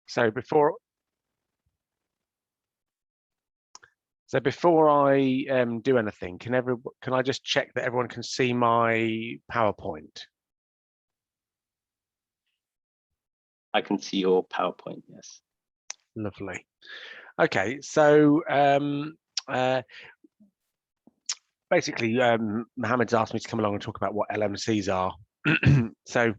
So before I do anything, can I just check that everyone can see my PowerPoint? I can see your PowerPoint, yes. Lovely. Okay, so basically, Mohammed's asked me to come along and talk about what LMCs are. So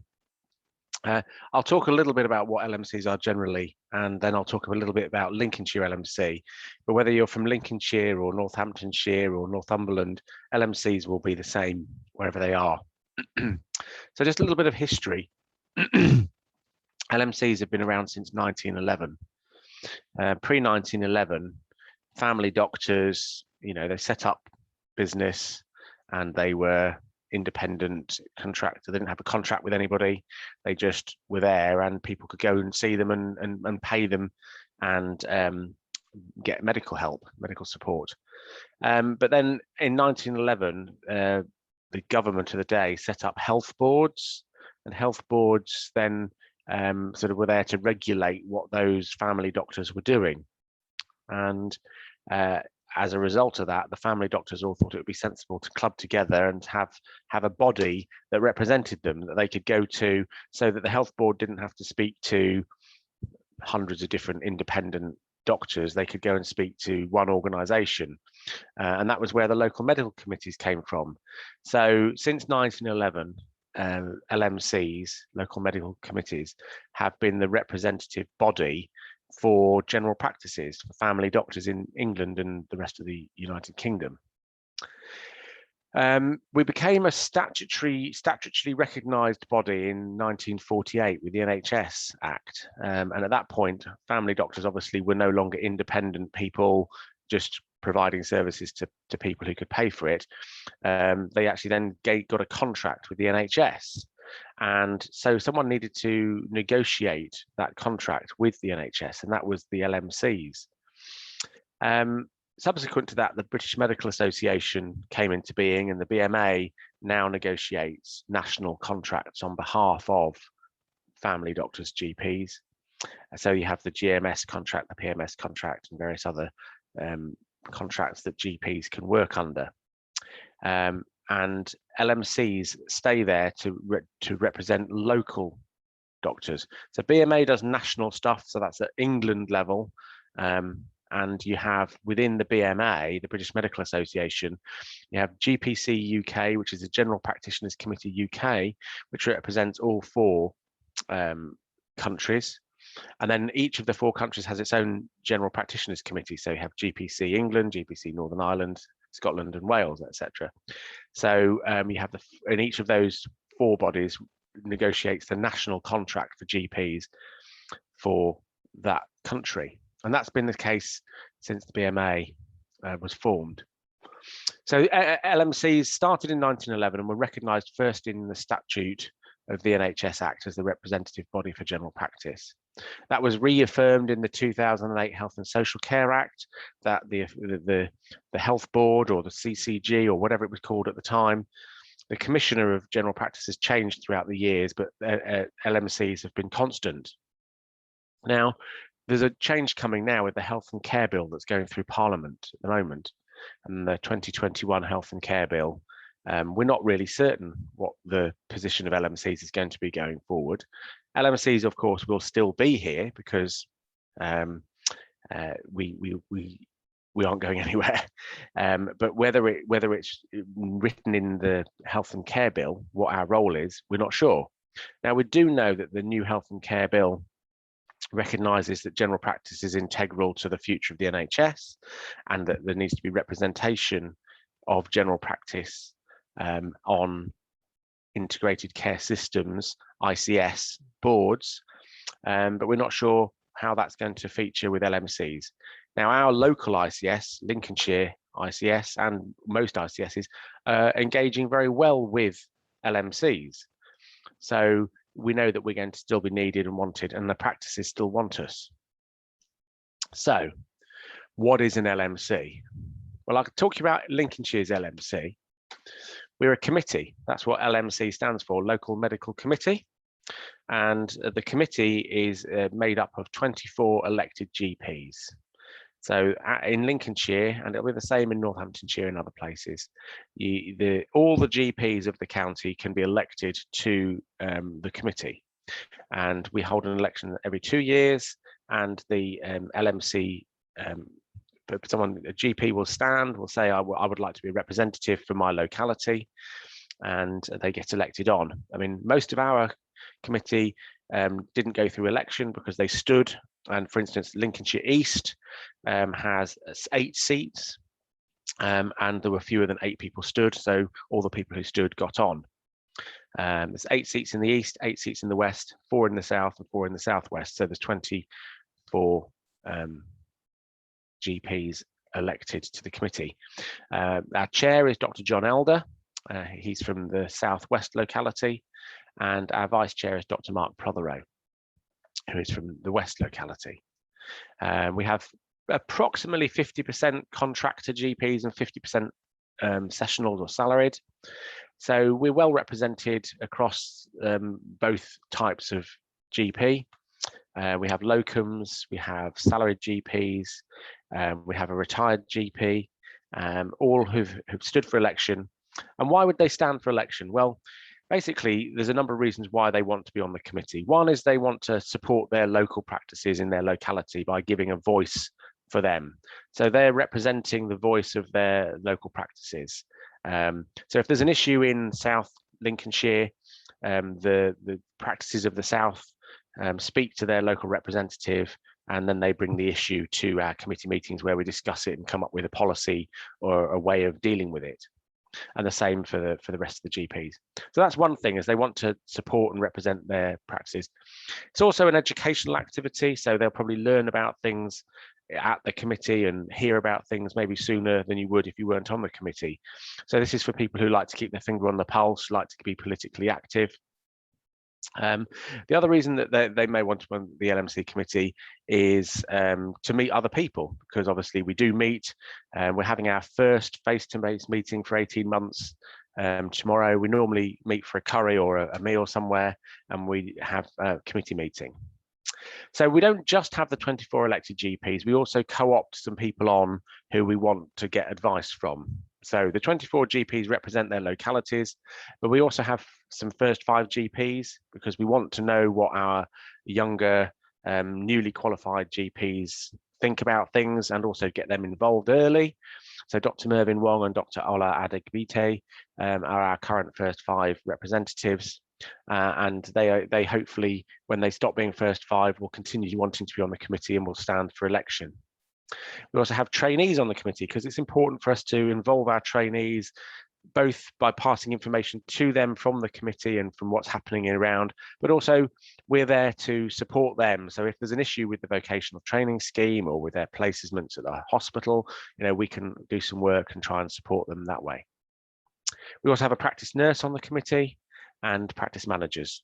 I'll talk a little bit about what LMCs are generally, and then I'll talk a little bit about Lincolnshire LMC. But whether you're from Lincolnshire or Northamptonshire or Northumberland, LMCs will be the same wherever they are. So just a little bit of history. LMCs have been around since 1911. Pre-1911, family doctors, they set up business and they were independent contractor. They didn't have a contract with anybody. They just were there, and people could go and see them and pay them and get medical help, medical support. But then in 1911, the government of the day set up health boards, and health boards then sort of were there to regulate what those family doctors were doing. And as a result of that, the family doctors all thought it would be sensible to club together and have a body that represented them, that they could go to, so that the health board didn't have to speak to hundreds of different independent doctors. They could go and speak to one organisation, and that was where the local medical committees came from. So since 1911, LMCs, local medical committees, have been the representative body for general practices for family doctors in England and the rest of the United Kingdom. We became a statutorily recognised body in 1948 with the NHS Act, and at that point, family doctors obviously were no longer independent people just providing services to people who could pay for it. They actually then got a contract with the NHS. And so someone needed to negotiate that contract with the NHS, and that was the LMCs. Subsequent to that, the British Medical Association came into being, and the BMA now negotiates national contracts on behalf of family doctors, GPs. So you have the GMS contract, the PMS contract, and various other contracts that GPs can work under. And LMCs stay there to represent local doctors. So BMA does national stuff, so that's at England level. And you have within the BMA, the British Medical Association, you have GPC UK, which is the General Practitioners Committee UK, which represents all 4 countries. And then each of the 4 countries has its own General Practitioners Committee. So you have GPC England, GPC Northern Ireland, Scotland and Wales, etc. So you have and each of those 4 bodies negotiates the national contract for GPs for that country. And that's been the case since the BMA was formed. So LMCs started in 1911 and were recognised first in the statute of the NHS Act as the representative body for general practice. That was reaffirmed in the 2008 Health and Social Care Act, that the Health Board or the CCG or whatever it was called at the time, the Commissioner of General Practice has changed throughout the years, but LMCs have been constant. Now, there's a change coming now with the Health and Care Bill that's going through Parliament at the moment, and the 2021 Health and Care Bill. We're not really certain what the position of LMCs is going to be going forward. LMCs, of course, will still be here because we aren't going anywhere. But whether it's written in the Health and Care Bill, what our role is, we're not sure. Now, we do know that the new Health and Care Bill recognises that general practice is integral to the future of the NHS, and that there needs to be representation of general practice on integrated care systems, ICS boards, but we're not sure how that's going to feature with LMCs. Now, our local ICS, Lincolnshire ICS, and most ICSs are engaging very well with LMCs. So we know that we're going to still be needed and wanted, and the practices still want us. So what is an LMC? Well, I could talk to you about Lincolnshire's LMC. We're a committee. That's what LMC stands for, Local Medical Committee. And the committee is made up of 24 elected GPs. So in Lincolnshire, and it'll be the same in Northamptonshire and other places, all the GPs of the county can be elected to the committee. And we hold an election every 2 years, and the LMC, a GP will stand, will say, I would like to be a representative for my locality, and they get elected on. I mean, most of our committee didn't go through election because they stood. And for instance, Lincolnshire East has 8 seats, and there were fewer than 8 people stood. So all the people who stood got on. There's 8 seats in the East, 8 seats in the West, 4 in the South and 4 in the Southwest. So there's 24 GPs elected to the committee. Our chair is Dr. John Elder. He's from the Southwest locality. And our vice chair is Dr. Mark Prothero, who is from the West locality. We have approximately 50% contractor GPs and 50% sessionals or salaried. So we're well represented across both types of GP. We have locums, we have salaried GPs, we have a retired GP, all who've stood for election. And why would they stand for election? Well, basically, there's a number of reasons why they want to be on the committee. One is they want to support their local practices in their locality by giving a voice for them. So they're representing the voice of their local practices. So if there's an issue in South Lincolnshire, the practices of the South speak to their local representative, and then they bring the issue to our committee meetings where we discuss it and come up with a policy or a way of dealing with it. And the same for the rest of the GPs. So that's one thing, is they want to support and represent their practices. It's also an educational activity, so they'll probably learn about things at the committee and hear about things maybe sooner than you would if you weren't on the committee. So this is for people who like to keep their finger on the pulse, like to be politically active. The other reason that they may want to run the LMC committee is to meet other people, because obviously we do meet. We're having our first face-to-face meeting for 18 months tomorrow. We normally meet for a curry or a meal somewhere, and we have a committee meeting. So we don't just have the 24 elected GPs, we also co-opt some people on who we want to get advice from. So the 24 GPs represent their localities, but we also have some first 5 GPs because we want to know what our younger, newly qualified GPs think about things and also get them involved early. So Dr. Mervyn Wong and Dr. Ola Adegbite are our current first 5 representatives. And they hopefully, when they stop being first 5, will continue wanting to be on the committee and will stand for election. We also have trainees on the committee because it's important for us to involve our trainees, both by passing information to them from the committee and from what's happening around, but also we're there to support them. So if there's an issue with the vocational training scheme or with their placements at the hospital, we can do some work and try and support them that way. We also have a practice nurse on the committee and practice managers,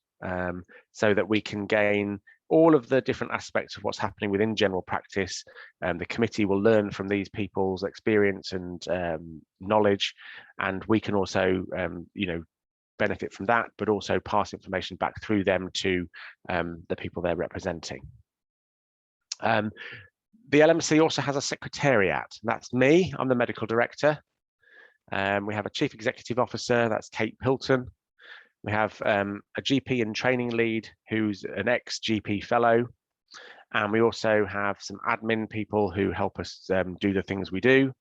so that we can gain all of the different aspects of what's happening within general practice. The committee will learn from these people's experience and knowledge, and we can also benefit from that, but also pass information back through them to the people they're representing. The LMC also has a secretariat. That's me, I'm the medical director. We have a chief executive officer, that's Kate Pilton. We have a GP and training lead who's an ex-GP fellow. And we also have some admin people who help us do the things we do.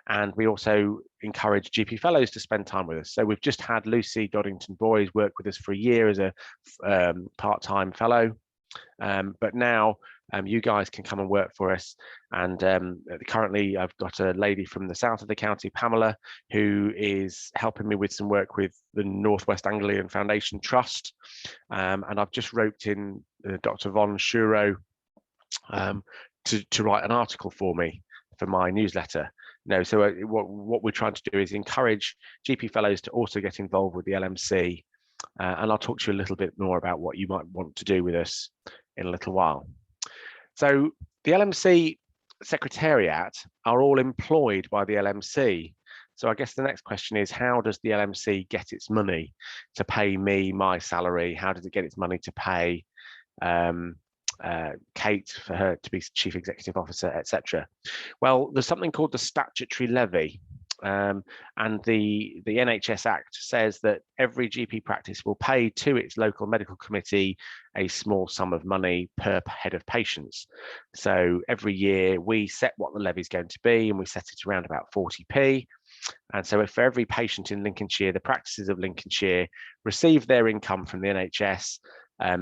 And we also encourage GP fellows to spend time with us. So we've just had Lucy Doddington Boys work with us for a year as a part-time fellow. But now you guys can come and work for us. And currently I've got a lady from the south of the county, Pamela, who is helping me with some work with the Northwest Anglian Foundation Trust. And I've just roped in Dr. Von Shuro to write an article for me for my newsletter. So what we're trying to do is encourage GP fellows to also get involved with the LMC. And I'll talk to you a little bit more about what you might want to do with us in a little while. So the LMC Secretariat are all employed by the LMC. So I guess the next question is, how does the LMC get its money to pay me my salary? How does it get its money to pay Kate for her to be chief executive officer, etc.? Well, there's something called the statutory levy. And the NHS Act says that every GP practice will pay to its local medical committee a small sum of money per head of patients. So every year we set what the levy is going to be, and we set it around about 40p. And so if for every patient in Lincolnshire, the practices of Lincolnshire receive their income from the NHS,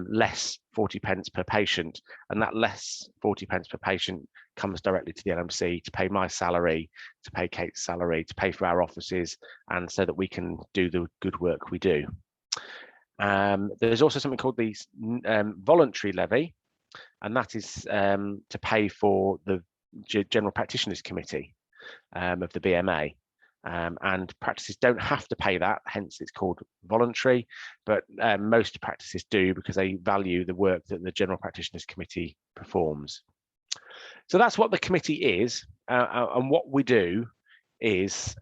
less 40 pence per patient, and that less 40 pence per patient comes directly to the LMC to pay my salary, to pay Kate's salary, to pay for our offices, and so that we can do the good work we do. There's also something called the voluntary levy, and that is to pay for the General Practitioners Committee of the BMA. And practices don't have to pay that, hence it's called voluntary, but most practices do because they value the work that the General Practitioners Committee performs. So that's what the committee is, and what we do is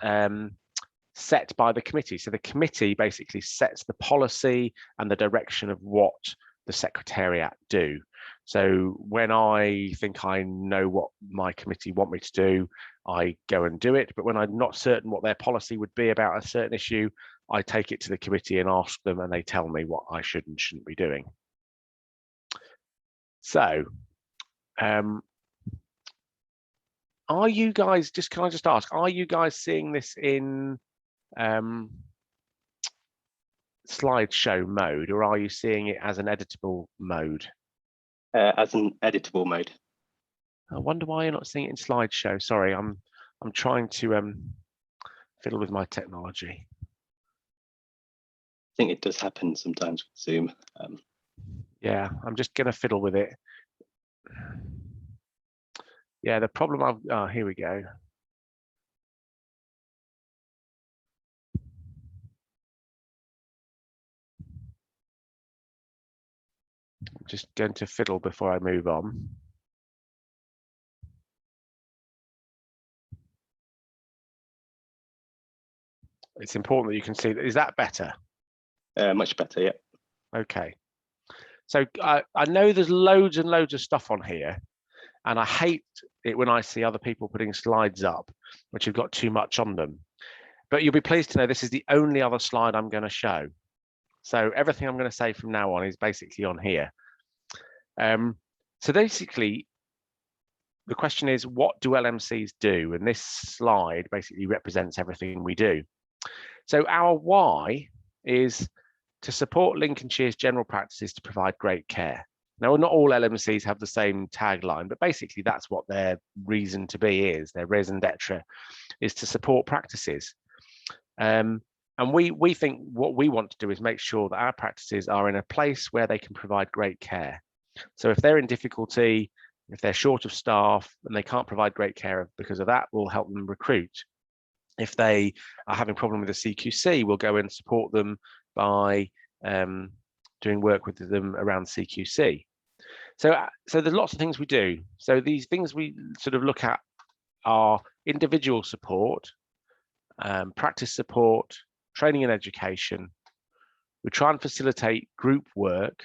set by the committee. So the committee basically sets the policy and the direction of what the Secretariat do. So when I think I know what my committee want me to do, I go and do it. But when I'm not certain what their policy would be about a certain issue, I take it to the committee and ask them, and they tell me what I should and shouldn't be doing. So are you guys, can I just ask, are you guys seeing this in slideshow mode, or are you seeing it as an editable mode? As an editable mode. I wonder why you're not seeing it in slideshow. Sorry, I'm trying to fiddle with my technology. I think it does happen sometimes with Zoom. Yeah, I'm just going to fiddle with it. Yeah, the problem here we go. I'm just going to fiddle before I move on. It's important that you can see that. Is that better? Much better, yeah. Okay. So I know there's loads and loads of stuff on here, and I hate it when I see other people putting slides up which have got too much on them. But you'll be pleased to know this is the only other slide I'm going to show. So everything I'm going to say from now on is basically on here. So basically, the question is, what do LMCs do? And this slide basically represents everything we do. So our why is to support Lincolnshire's general practices to provide great care. Now, not all LMCs have the same tagline, but basically that's what their reason to be is. Their raison d'etre is to support practices. And we think what we want to do is make sure that our practices are in a place where they can provide great care. So if they're in difficulty, if they're short of staff and they can't provide great care because of that, we'll help them recruit. If they are having a problem with the CQC, we'll go and support them by doing work with them around CQC. So there's lots of things we do. So these things we sort of look at are individual support, practice support, training and education. We try and facilitate group work.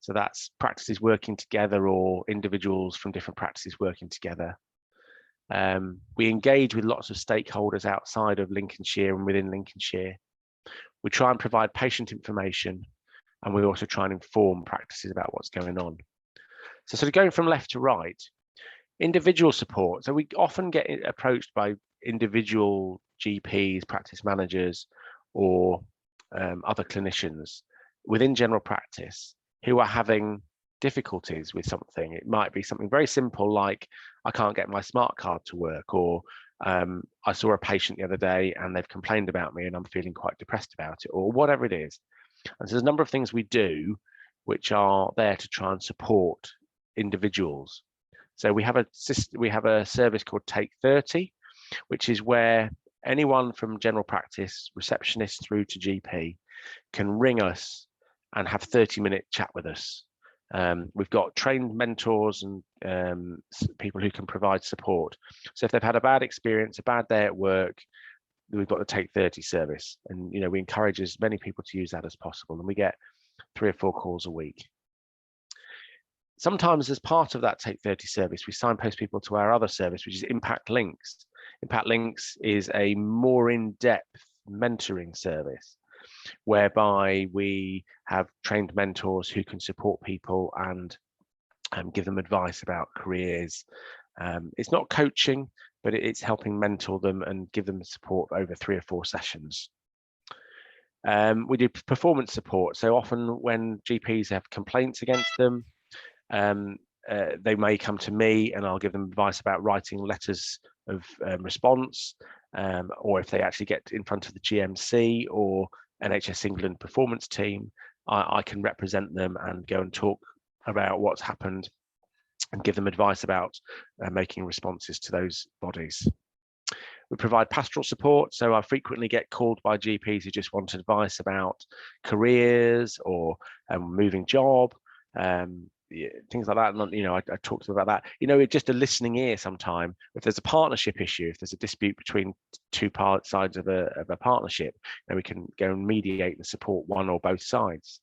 So that's practices working together or individuals from different practices working together. We engage with lots of stakeholders outside of Lincolnshire and within Lincolnshire. We try and provide patient information, and we also try and inform practices about what's going on. So sort of going from left to right, individual support. So we often get approached by individual GPs, practice managers, or other clinicians within general practice who are having difficulties with something. It might be something very simple like, I can't get my smart card to work, or I saw a patient the other day and they've complained about me and I'm feeling quite depressed about it, or whatever it is. And so there's a number of things we do which are there to try and support individuals. So we have a service called Take 30, which is where anyone from general practice, receptionist through to GP, can ring us and have 30-minute chat with us. We've got trained mentors and people who can provide support. So if they've had a bad experience, a bad day at work, we've got the Take 30 service, and we encourage as many people to use that as possible, and we get 3 or 4 calls a week. Sometimes as part of that Take 30 service, we signpost people to our other service, which is Impact Links. Impact Links is a more in-depth mentoring service whereby we have trained mentors who can support people and give them advice about careers. It's not coaching, but it's helping mentor them and give them support over 3 or 4 sessions. We do performance support. So often when GPs have complaints against them, they may come to me and I'll give them advice about writing letters of response, or if they actually get in front of the GMC or NHS England performance team, I can represent them and go and talk about what's happened and give them advice about making responses to those bodies. We provide pastoral support, so I frequently get called by GPs who just want advice about careers or moving job, things like that. And I talk to them about that. It's just a listening ear. Sometime if there's a partnership issue, if there's a dispute between 2 sides of a partnership, then we can go and mediate and support one or both sides.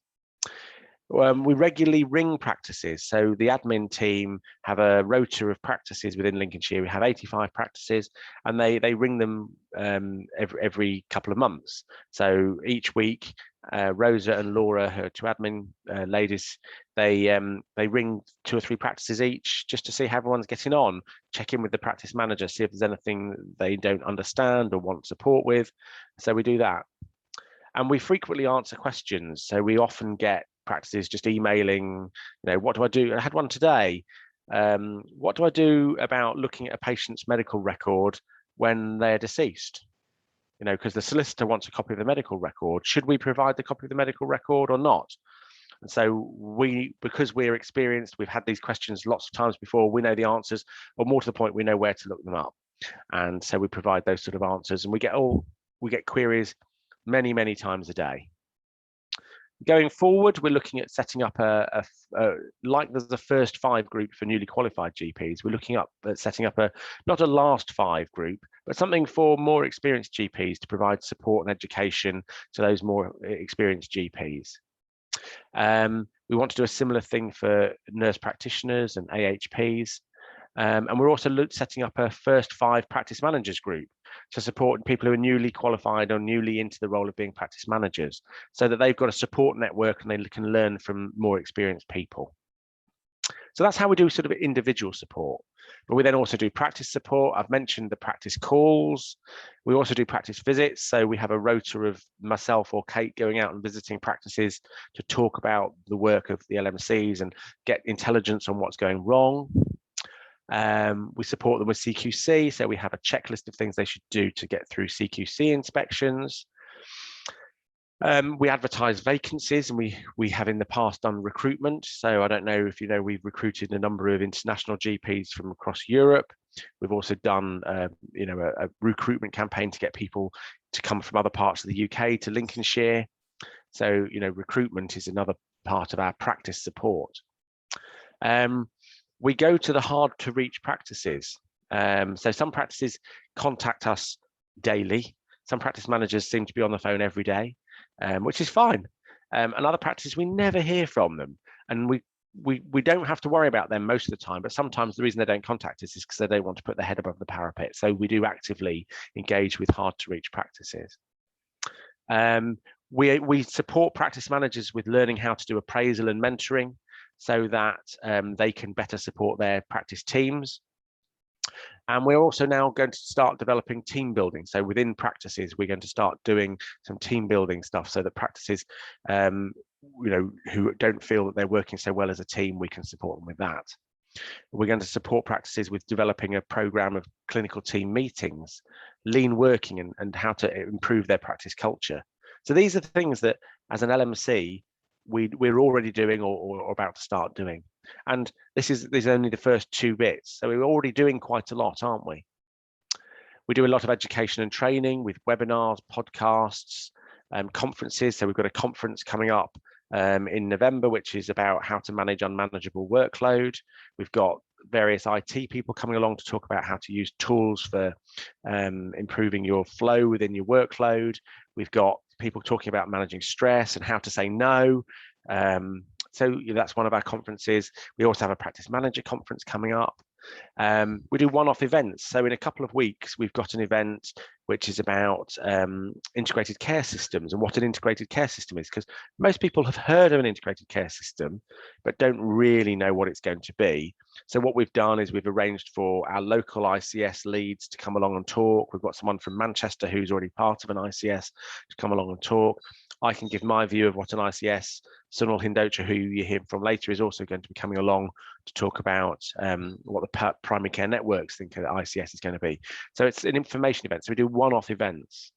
We regularly ring practices. So the admin team have a rota of practices within Lincolnshire. We have 85 practices, and they ring them every couple of months. So each week, Rosa and Laura, her 2 admin ladies, they ring 2 or 3 practices each just to see how everyone's getting on, check in with the practice manager, see if there's anything they don't understand or want support with. So we do that. And we frequently answer questions. So we often get practices just emailing, what do I do? I had one today. What do I do about looking at a patient's medical record when they're deceased? Because the solicitor wants a copy of the medical record. Should we provide the copy of the medical record or not? And so because we're experienced, we've had these questions lots of times before, we know the answers, or more to the point, we know where to look them up. And so we provide those sort of answers, and we get queries many, many times a day. Going forward, we're looking at setting up like there's the first 5 group for newly qualified GPs. We're looking at setting up not a last 5 group, but something for more experienced GPs to provide support and education to those more experienced GPs. We want to do a similar thing for nurse practitioners and AHPs. And we're also setting up a first 5 practice managers group to support people who are newly qualified or newly into the role of being practice managers, so that they've got a support network and they can learn from more experienced people. So that's how we do sort of individual support. But we then also do practice support. I've mentioned the practice calls. We also do practice visits. So we have a rota of myself or Kate going out and visiting practices to talk about the work of the LMCs and get intelligence on what's going wrong. We support them with CQC, so we have a checklist of things they should do to get through CQC inspections. We advertise vacancies, and we have in the past done recruitment. So I don't know if you know, we've recruited a number of international GPs from across Europe. We've also done a recruitment campaign to get people to come from other parts of the UK to Lincolnshire. So recruitment is another part of our practice support. We go to the hard to reach practices. So some practices contact us daily. Some practice managers seem to be on the phone every day, which is fine. And other practices, we never hear from them. And we don't have to worry about them most of the time, but sometimes the reason they don't contact us is because they don't want to put their head above the parapet. So we do actively engage with hard to reach practices. We support practice managers with learning how to do appraisal and mentoring, so that they can better support their practice teams. And we're also now going to start developing team building. So within practices, we're going to start doing some team building stuff so that practices, who don't feel that they're working so well as a team, we can support them with that. We're going to support practices with developing a program of clinical team meetings, lean working, and how to improve their practice culture. So these are the things that, as an LMC, we're already doing or about to start doing. And this is only the first 2 bits. So we're already doing quite a lot, aren't we? We do a lot of education and training with webinars, podcasts, conferences. So we've got a conference coming up in November, which is about how to manage unmanageable workload. We've got various IT people coming along to talk about how to use tools for improving your flow within your workload. We've got people talking about managing stress and how to say no. So that's one of our conferences. We also have a practice manager conference coming up. We do one-off events. So in a couple of weeks, we've got an event which is about integrated care systems and what an integrated care system is, because most people have heard of an integrated care system, but don't really know what it's going to be. So what we've done is we've arranged for our local ICS leads to come along and talk. We've got someone from Manchester who's already part of an ICS to come along and talk. I can give my view of what an ICS. Sunil Hindocha, who you hear from later, is also going to be coming along to talk about what the primary care networks think that ICS is going to be. So it's an information event. So we do one-off events.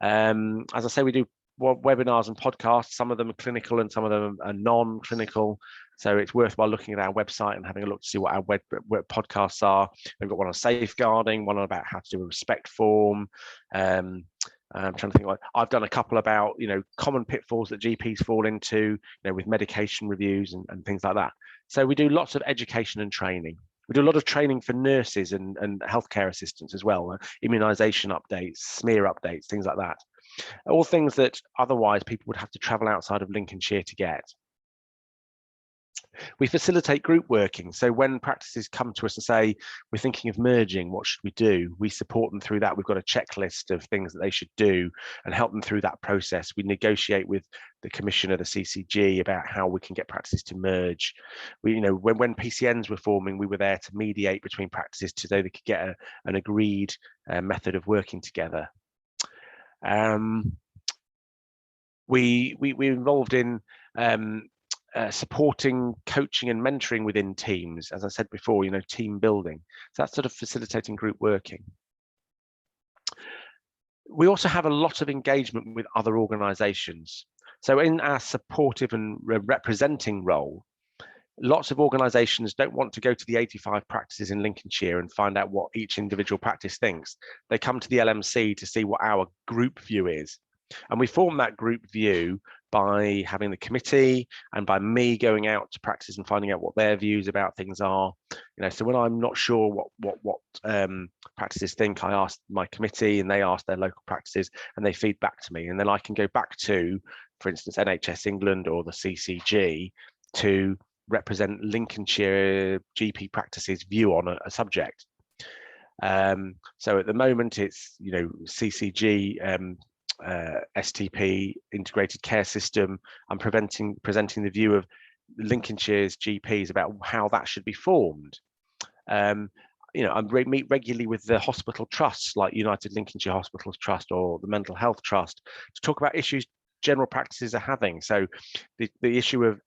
As I say, we do webinars and podcasts. Some of them are clinical and some of them are non-clinical. So it's worthwhile looking at our website and having a look to see what our web podcasts are. We've got one on safeguarding, one about how to do a respect form. I'm trying to think. I've done a couple about common pitfalls that GPs fall into, with medication reviews and things like that. So we do lots of education and training. We do a lot of training for nurses and healthcare assistants as well, immunisation updates, smear updates, things like that. All things that otherwise people would have to travel outside of Lincolnshire to get. We facilitate group working. So when practices come to us and say, we're thinking of merging, what should we do? We support them through that. We've got a checklist of things that they should do and help them through that process. We negotiate with the commissioner, the CCG, about how we can get practices to merge. We, when PCNs were forming, we were there to mediate between practices so they could get an agreed method of working together. We're involved in supporting coaching and mentoring within teams, as I said before, team building. So that's sort of facilitating group working. We also have a lot of engagement with other organisations. So in our supportive and representing role, lots of organisations don't want to go to the 85 practices in Lincolnshire and find out what each individual practice thinks. They come to the LMC to see what our group view is. And we form that group view by having the committee and by me going out to practice and finding out what their views about things are. So when I'm not sure what practices think, I ask my committee and they ask their local practices and they feed back to me. And then I can go back to, for instance, NHS England or the CCG to represent Lincolnshire GP practices' view on a subject. So at the moment it's, CCG, STP, integrated care system. I'm presenting the view of Lincolnshire's GPs about how that should be formed. I meet regularly with the hospital trusts like United Lincolnshire Hospitals Trust or the Mental Health Trust to talk about issues general practices are having. So the issue of,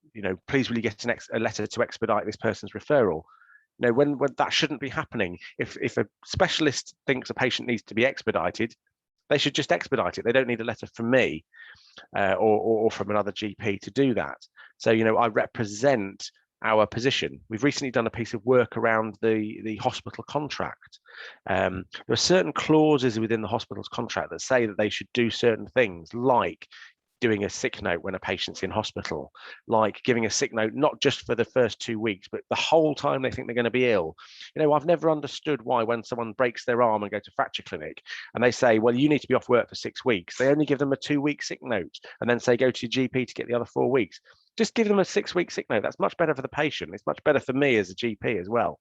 please will you get a letter to expedite this person's referral? When that shouldn't be happening. If a specialist thinks a patient needs to be expedited, they should just expedite it. They don't need a letter from me or from another GP to do that. So, I represent our position. We've recently done a piece of work around the hospital contract. There are certain clauses within the hospital's contract that say that they should do certain things, like doing a sick note when a patient's in hospital, like giving a sick note not just for the first 2 weeks, but the whole time they think they're going to be ill. I've never understood why when someone breaks their arm and go to fracture clinic and they say, well, you need to be off work for 6 weeks, they only give them a 2-week sick note and then say go to your GP to get the other 4 weeks. Just give them a 6-week sick note. That's much better for the patient. It's much better for me as a GP as well.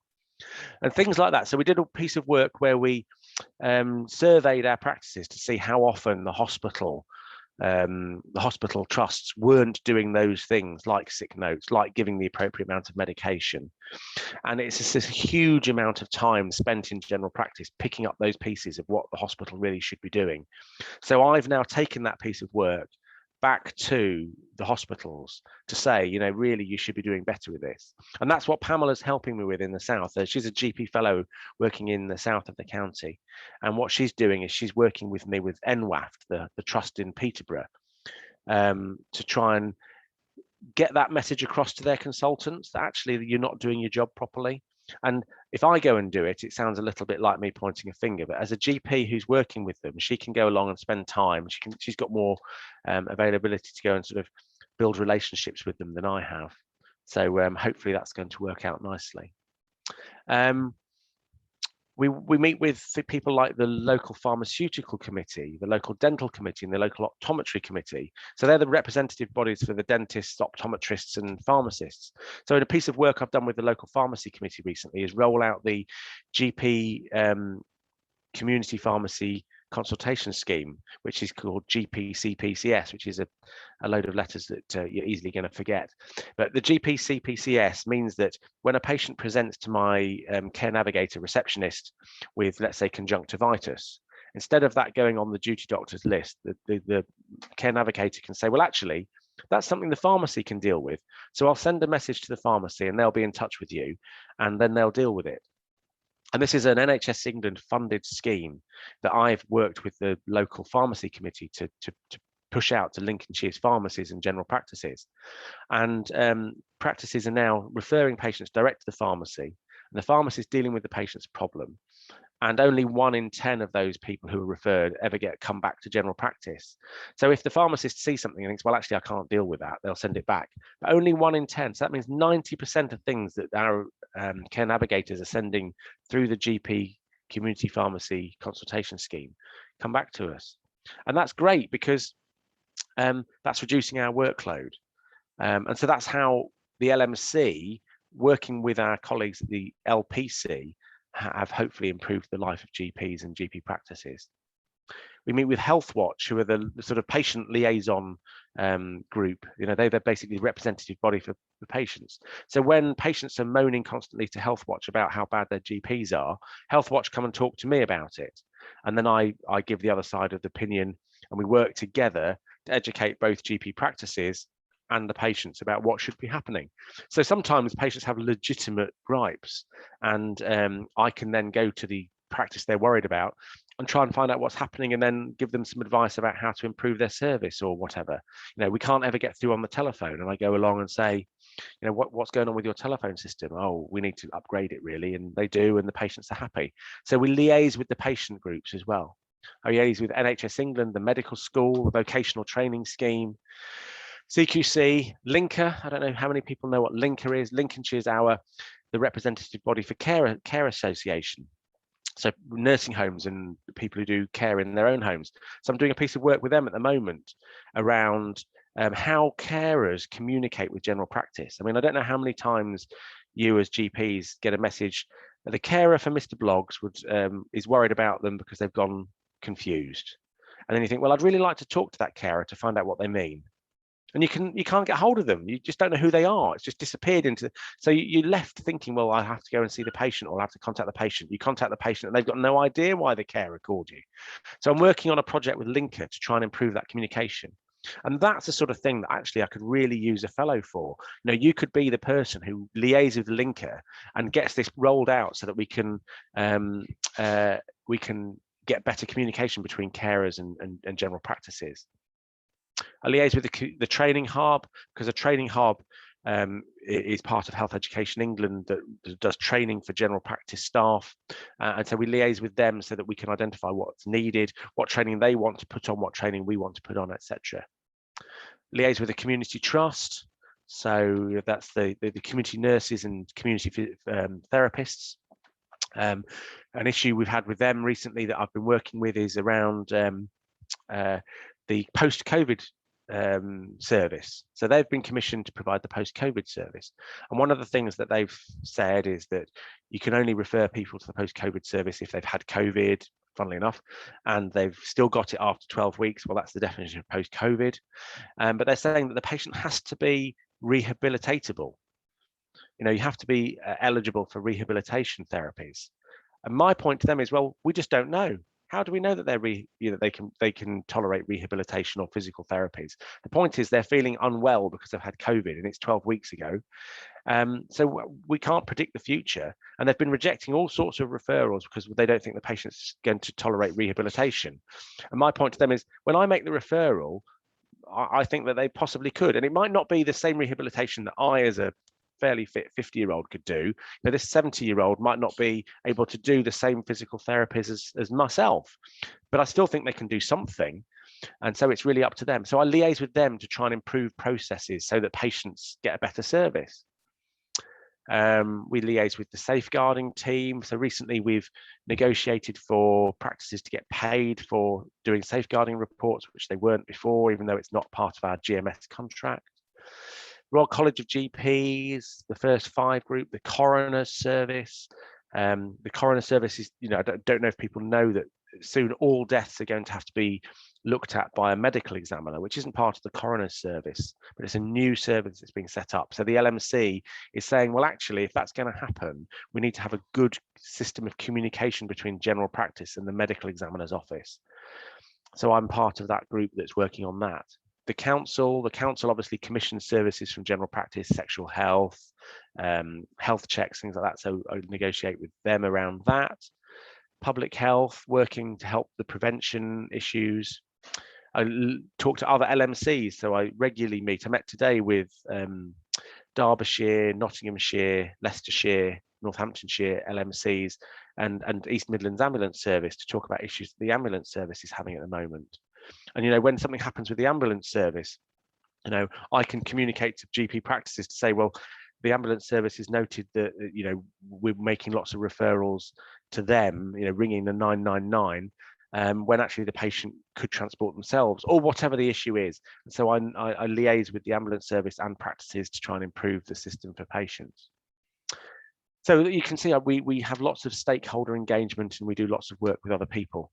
And things like that. So we did a piece of work where we surveyed our practices to see how often the hospital trusts weren't doing those things, like sick notes, like giving the appropriate amount of medication. And it's just a huge amount of time spent in general practice picking up those pieces of what the hospital really should be doing. So I've now taken that piece of work back to the hospitals to say, really, you should be doing better with this. And that's what Pamela's helping me with in the south. She's a GP fellow working in the south of the county. And what she's doing is she's working with me with NWAFT, the trust in Peterborough, to try and get that message across to their consultants that actually you're not doing your job properly. And if I go and do it, it sounds a little bit like me pointing a finger, but as a GP who's working with them, she can go along and spend time. She's got more availability to go and sort of build relationships with them than I have. So hopefully that's going to work out nicely. We meet with people like the local pharmaceutical committee, the local dental committee, and the local optometry committee. So they're the representative bodies for the dentists, optometrists, and pharmacists. So in a piece of work I've done with the local pharmacy committee recently is roll out the GP community pharmacy consultation scheme, which is called GPCPCS, which is a load of letters that you're easily going to forget. But the GPCPCS means that when a patient presents to my care navigator receptionist with, let's say, conjunctivitis, instead of that going on the duty doctor's list, the care navigator can say, well, actually, that's something the pharmacy can deal with. So I'll send a message to the pharmacy and they'll be in touch with you, and then they'll deal with it. And this is an NHS England funded scheme that I've worked with the local pharmacy committee to push out to Lincolnshire's pharmacies and general practices. And practices are now referring patients direct to the pharmacy, and the pharmacy is dealing with the patient's problem. And only 1 in 10 of those people who are referred ever come back to general practice. So if the pharmacist sees something and thinks, well, actually, I can't deal with that, they'll send it back. But only 1 in 10. So that means 90% of things that our care navigators are sending through the GP community pharmacy consultation scheme come back to us. And that's great because that's reducing our workload. And so that's how the LMC, working with our colleagues at the LPC, have hopefully improved the life of GPs and GP practices. We meet with Healthwatch, who are the sort of patient liaison group. You know, they're basically the representative body for the patients. So when patients are moaning constantly to Healthwatch about how bad their GPs are, Healthwatch come and talk to me about it. And then I give the other side of the opinion, and we work together to educate both GP practices and the patients about what should be happening. So sometimes patients have legitimate gripes, and I can then go to the practice they're worried about and try and find out what's happening, and then give them some advice about how to improve their service or whatever. You know, we can't ever get through on the telephone, and I go along and say, you know, what's going on with your telephone system? Oh, we need to upgrade it really, and they do, and the patients are happy. So we liaise with the patient groups as well. I liaise with NHS England, the medical school, the vocational training scheme, CQC, Linker. I don't know how many people know what Linker is. Lincolnshire is the representative body for care association. So nursing homes and people who do care in their own homes. So I'm doing a piece of work with them at the moment around how carers communicate with general practice. I mean, I don't know how many times you as GPs get a message that the carer for Mr. Bloggs is worried about them because they've gone confused. And then you think, well, I'd really like to talk to that carer to find out what they mean. And you can't get hold of them. You just don't know who they are. It's just disappeared into. So you're left thinking, well, I have to go and see the patient, or I have to contact the patient. You contact the patient, and they've got no idea why the carer called you. So I'm working on a project with Linker to try and improve that communication. And that's the sort of thing that actually I could really use a fellow for. You know, you could be the person who liaises with Linker and gets this rolled out so that we can get better communication between carers and general practices. I liaise with the training hub, because a training hub is part of Health Education England that does training for general practice staff. And so we liaise with them so that we can identify what's needed, what training they want to put on, what training we want to put on, etc. Liaise with the community trust. So that's the community nurses and community therapists. An issue we've had with them recently that I've been working with is around the post-COVID service. So they've been commissioned to provide the post-COVID service. And one of the things that they've said is that you can only refer people to the post-COVID service if they've had COVID, funnily enough, and they've still got it after 12 weeks. Well, that's the definition of post-COVID. But they're saying that the patient has to be rehabilitatable. You know, you have to be eligible for rehabilitation therapies. And my point to them is, well, we just don't know. How do we know that they can tolerate rehabilitation or physical therapies? The point is they're feeling unwell because they've had COVID, and it's 12 weeks ago. So we can't predict the future, and they've been rejecting all sorts of referrals because they don't think the patient's going to tolerate rehabilitation. And my point to them is, when I make the referral, I think that they possibly could, and it might not be the same rehabilitation that I, as a fairly fit 50-year-old, could do. Now, this 70-year-old might not be able to do the same physical therapies as myself, but I still think they can do something. And so it's really up to them. So I liaise with them to try and improve processes so that patients get a better service. We liaise with the safeguarding team. So recently we've negotiated for practices to get paid for doing safeguarding reports, which they weren't before, even though it's not part of our GMS contract. Royal College of GPs, the First Five group, the Coroner's Service. The Coroner Service is, I don't know if people know that soon all deaths are going to have to be looked at by a medical examiner, which isn't part of the Coroner's Service, but it's a new service that's being set up. So the LMC is saying, well, actually, if that's going to happen, we need to have a good system of communication between general practice and the medical examiner's office. So I'm part of that group that's working on that. The council obviously commissions services from general practice, sexual health, health checks, things like that. So I negotiate with them around that. Public health, working to help the prevention issues. I talk to other LMCs, so I regularly meet. I met today with Derbyshire, Nottinghamshire, Leicestershire, Northamptonshire LMCs and East Midlands Ambulance Service to talk about issues that the ambulance service is having at the moment. And when something happens with the ambulance service, I can communicate to GP practices to say, well, the ambulance service has noted that we're making lots of referrals to them, ringing the 999 when actually the patient could transport themselves or whatever the issue is. And so I liaise with the ambulance service and practices to try and improve the system for patients. So you can see we have lots of stakeholder engagement and we do lots of work with other people.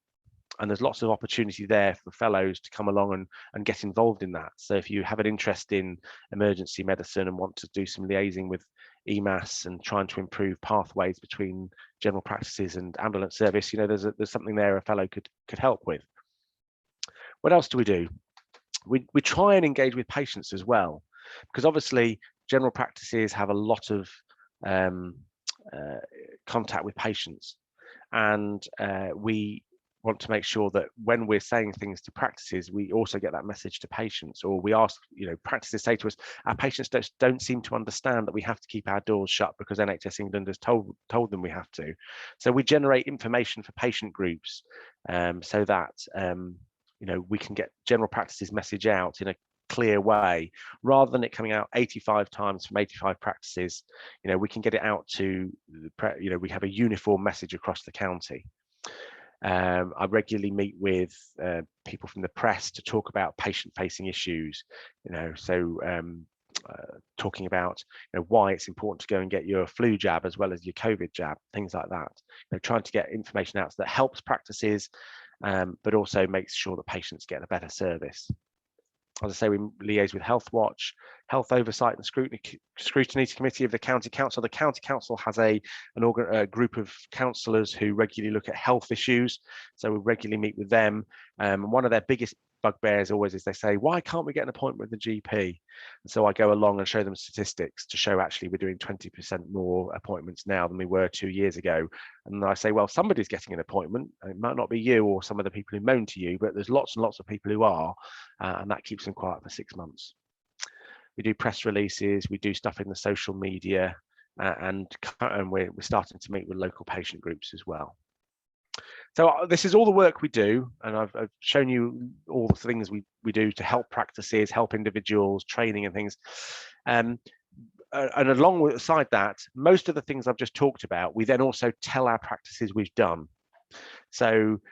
And there's lots of opportunity there for fellows to come along and get involved in that. So if you have an interest in emergency medicine and want to do some liaising with EMAS and trying to improve pathways between general practices and ambulance service, there's something there a fellow could help with. What else do we do? We try and engage with patients as well, because obviously general practices have a lot of contact with patients, and we want to make sure that when we're saying things to practices, we also get that message to patients. Or we ask, practices say to us, our patients don't seem to understand that we have to keep our doors shut because NHS England has told them we have to. So we generate information for patient groups so that we can get general practices message out in a clear way, rather than it coming out 85 times from 85 practices. We can get it out to we have a uniform message across the county. I regularly meet with people from the press to talk about patient-facing issues, talking about why it's important to go and get your flu jab as well as your COVID jab, things like that. Trying to get information out that helps practices, but also makes sure that patients get a better service. As I say, we liaise with Healthwatch, Health Oversight and Scrutiny Committee of the County Council. The County Council has a group of councillors who regularly look at health issues. So we regularly meet with them. And one of their biggest bugbears always is they say, why can't we get an appointment with the GP? And so I go along and show them statistics to show actually we're doing 20% more appointments now than we were 2 years ago. And I say, well, somebody's getting an appointment. It might not be you or some of the people who moan to you, but there's lots and lots of people who are, and that keeps them quiet for 6 months. We do press releases, we do stuff in the social media, and we're starting to meet with local patient groups as well. So this is all the work we do, and I've shown you all the things we do to help practices, help individuals, training and things. And alongside that, most of the things I've just talked about, we then also tell our practices we've done. So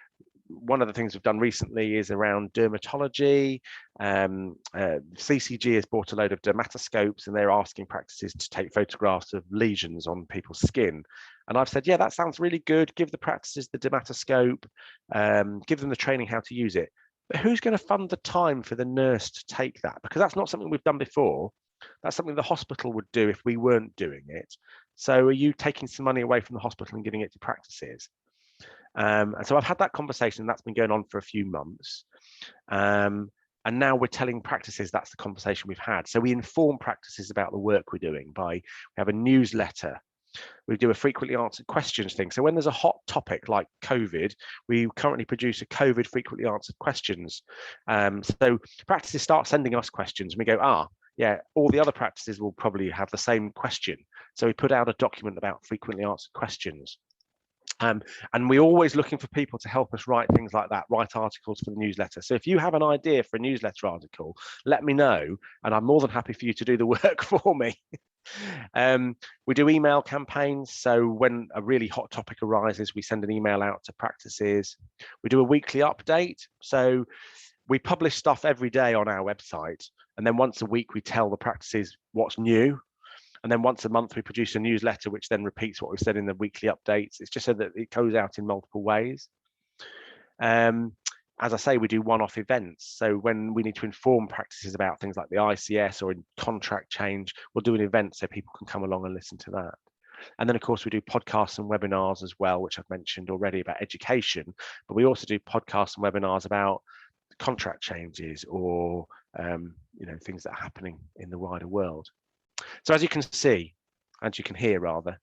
one of the things we've done recently is around dermatology. CCG has bought a load of dermatoscopes and they're asking practices to take photographs of lesions on people's skin. And I've said, yeah, that sounds really good. Give the practices the dermatoscope, give them the training how to use it. But who's going to fund the time for the nurse to take that? Because that's not something we've done before. That's something the hospital would do if we weren't doing it. So are you taking some money away from the hospital and giving it to practices? And so I've had that conversation, and that's been going on for a few months. And now we're telling practices that's the conversation we've had. So we inform practices about the work we're doing we have a newsletter. We do a frequently answered questions thing. So when there's a hot topic like COVID, we currently produce a COVID frequently answered questions. So practices start sending us questions and we go, yeah, all the other practices will probably have the same question. So we put out a document about frequently answered questions. And we're always looking for people to help us write things like that, write articles for the newsletter. So if you have an idea for a newsletter article, let me know, and I'm more than happy for you to do the work for me. We do email campaigns. So when a really hot topic arises, we send an email out to practices. We do a weekly update. So we publish stuff every day on our website. And then once a week, we tell the practices what's new. And then once a month, we produce a newsletter, which then repeats what we've said in the weekly updates. It's just so that it goes out in multiple ways. As I say, we do one-off events. So when we need to inform practices about things like the ICS or in contract change, we'll do an event so people can come along and listen to that. And then, of course, we do podcasts and webinars as well, which I've mentioned already about education. But we also do podcasts and webinars about contract changes or things that are happening in the wider world. So as you can see, as you can hear rather,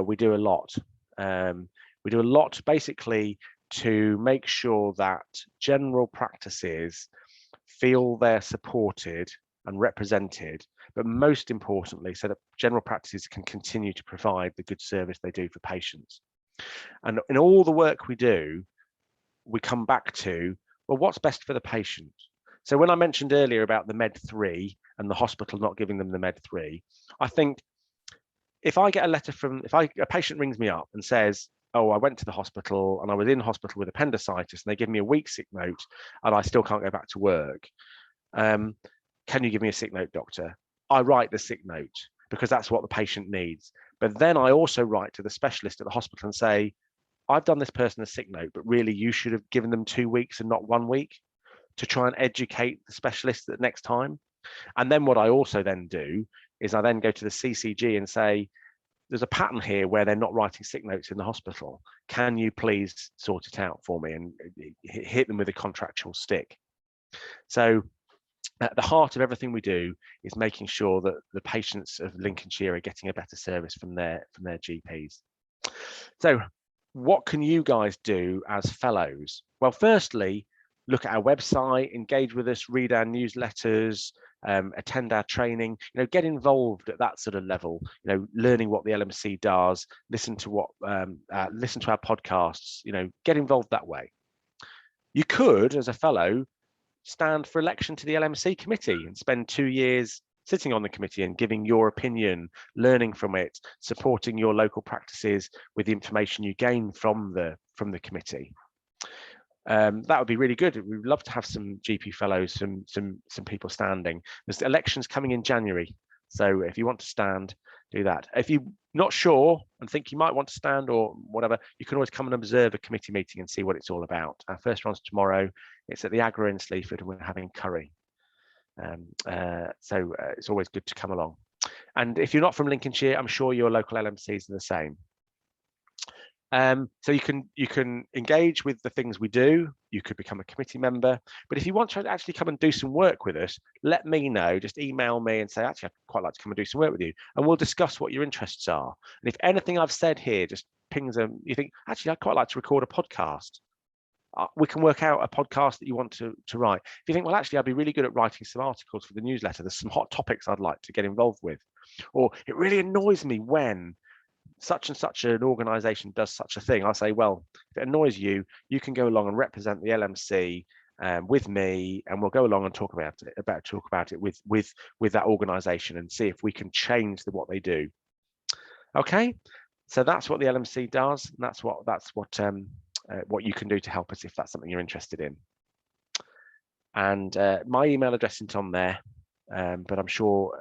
we do a lot. We do a lot basically to make sure that general practices feel they're supported and represented, but most importantly, so that general practices can continue to provide the good service they do for patients. And in all the work we do, we come back to, well, what's best for the patient? So when I mentioned earlier about the Med 3 and the hospital not giving them the Med 3, I think if I get a letter from, a patient rings me up and says, oh, I went to the hospital and I was in hospital with appendicitis and they give me a week's sick note and I still can't go back to work. Can you give me a sick note, doctor? I write the sick note because that's what the patient needs. But then I also write to the specialist at the hospital and say, I've done this person a sick note, but really you should have given them 2 weeks and not 1 week to try and educate the specialist the next time. And then what I also then do is I then go to the CCG and say, there's a pattern here where they're not writing sick notes in the hospital. Can you please sort it out for me and hit them with a contractual stick? So at the heart of everything we do is making sure that the patients of Lincolnshire are getting a better service from their GPs. So what can you guys do as fellows? Well, firstly, look at our website, engage with us, read our newsletters, attend our training, get involved at that sort of level, learning what the LMC does, listen to our podcasts, get involved that way. You could, as a fellow, stand for election to the LMC committee and spend 2 years sitting on the committee and giving your opinion, learning from it, supporting your local practices with the information you gain from the committee. That would be really good. We'd love to have some GP fellows, some people standing. There's elections coming in January, so if you want to stand, do that. If you're not sure and think you might want to stand or whatever, you can always come and observe a committee meeting and see what it's all about. Our first one's tomorrow. It's at the Agro in Sleaford, and we're having curry. So it's always good to come along. And if you're not from Lincolnshire, I'm sure your local LMCs are the same. So you can engage with the things we do. You could become a committee member, but if you want to actually come and do some work with us, let me know. Just email me and say, actually, I'd quite like to come and do some work with you, and we'll discuss what your interests are. And if anything I've said here just pings them, you think, actually, I'd quite like to record a podcast. We can work out a podcast that you want to write. If you think, well, actually, I'd be really good at writing some articles for the newsletter. There's some hot topics I'd like to get involved with, or it really annoys me when such and such an organization does such a thing. I'll say, well, if it annoys you, you can go along and represent the LMC with me, and we'll go along and talk about it with that organization and see if we can change what they do. Okay, so that's what the LMC does, and that's what you can do to help us if that's something you're interested in. And my email address isn't on there, but I'm sure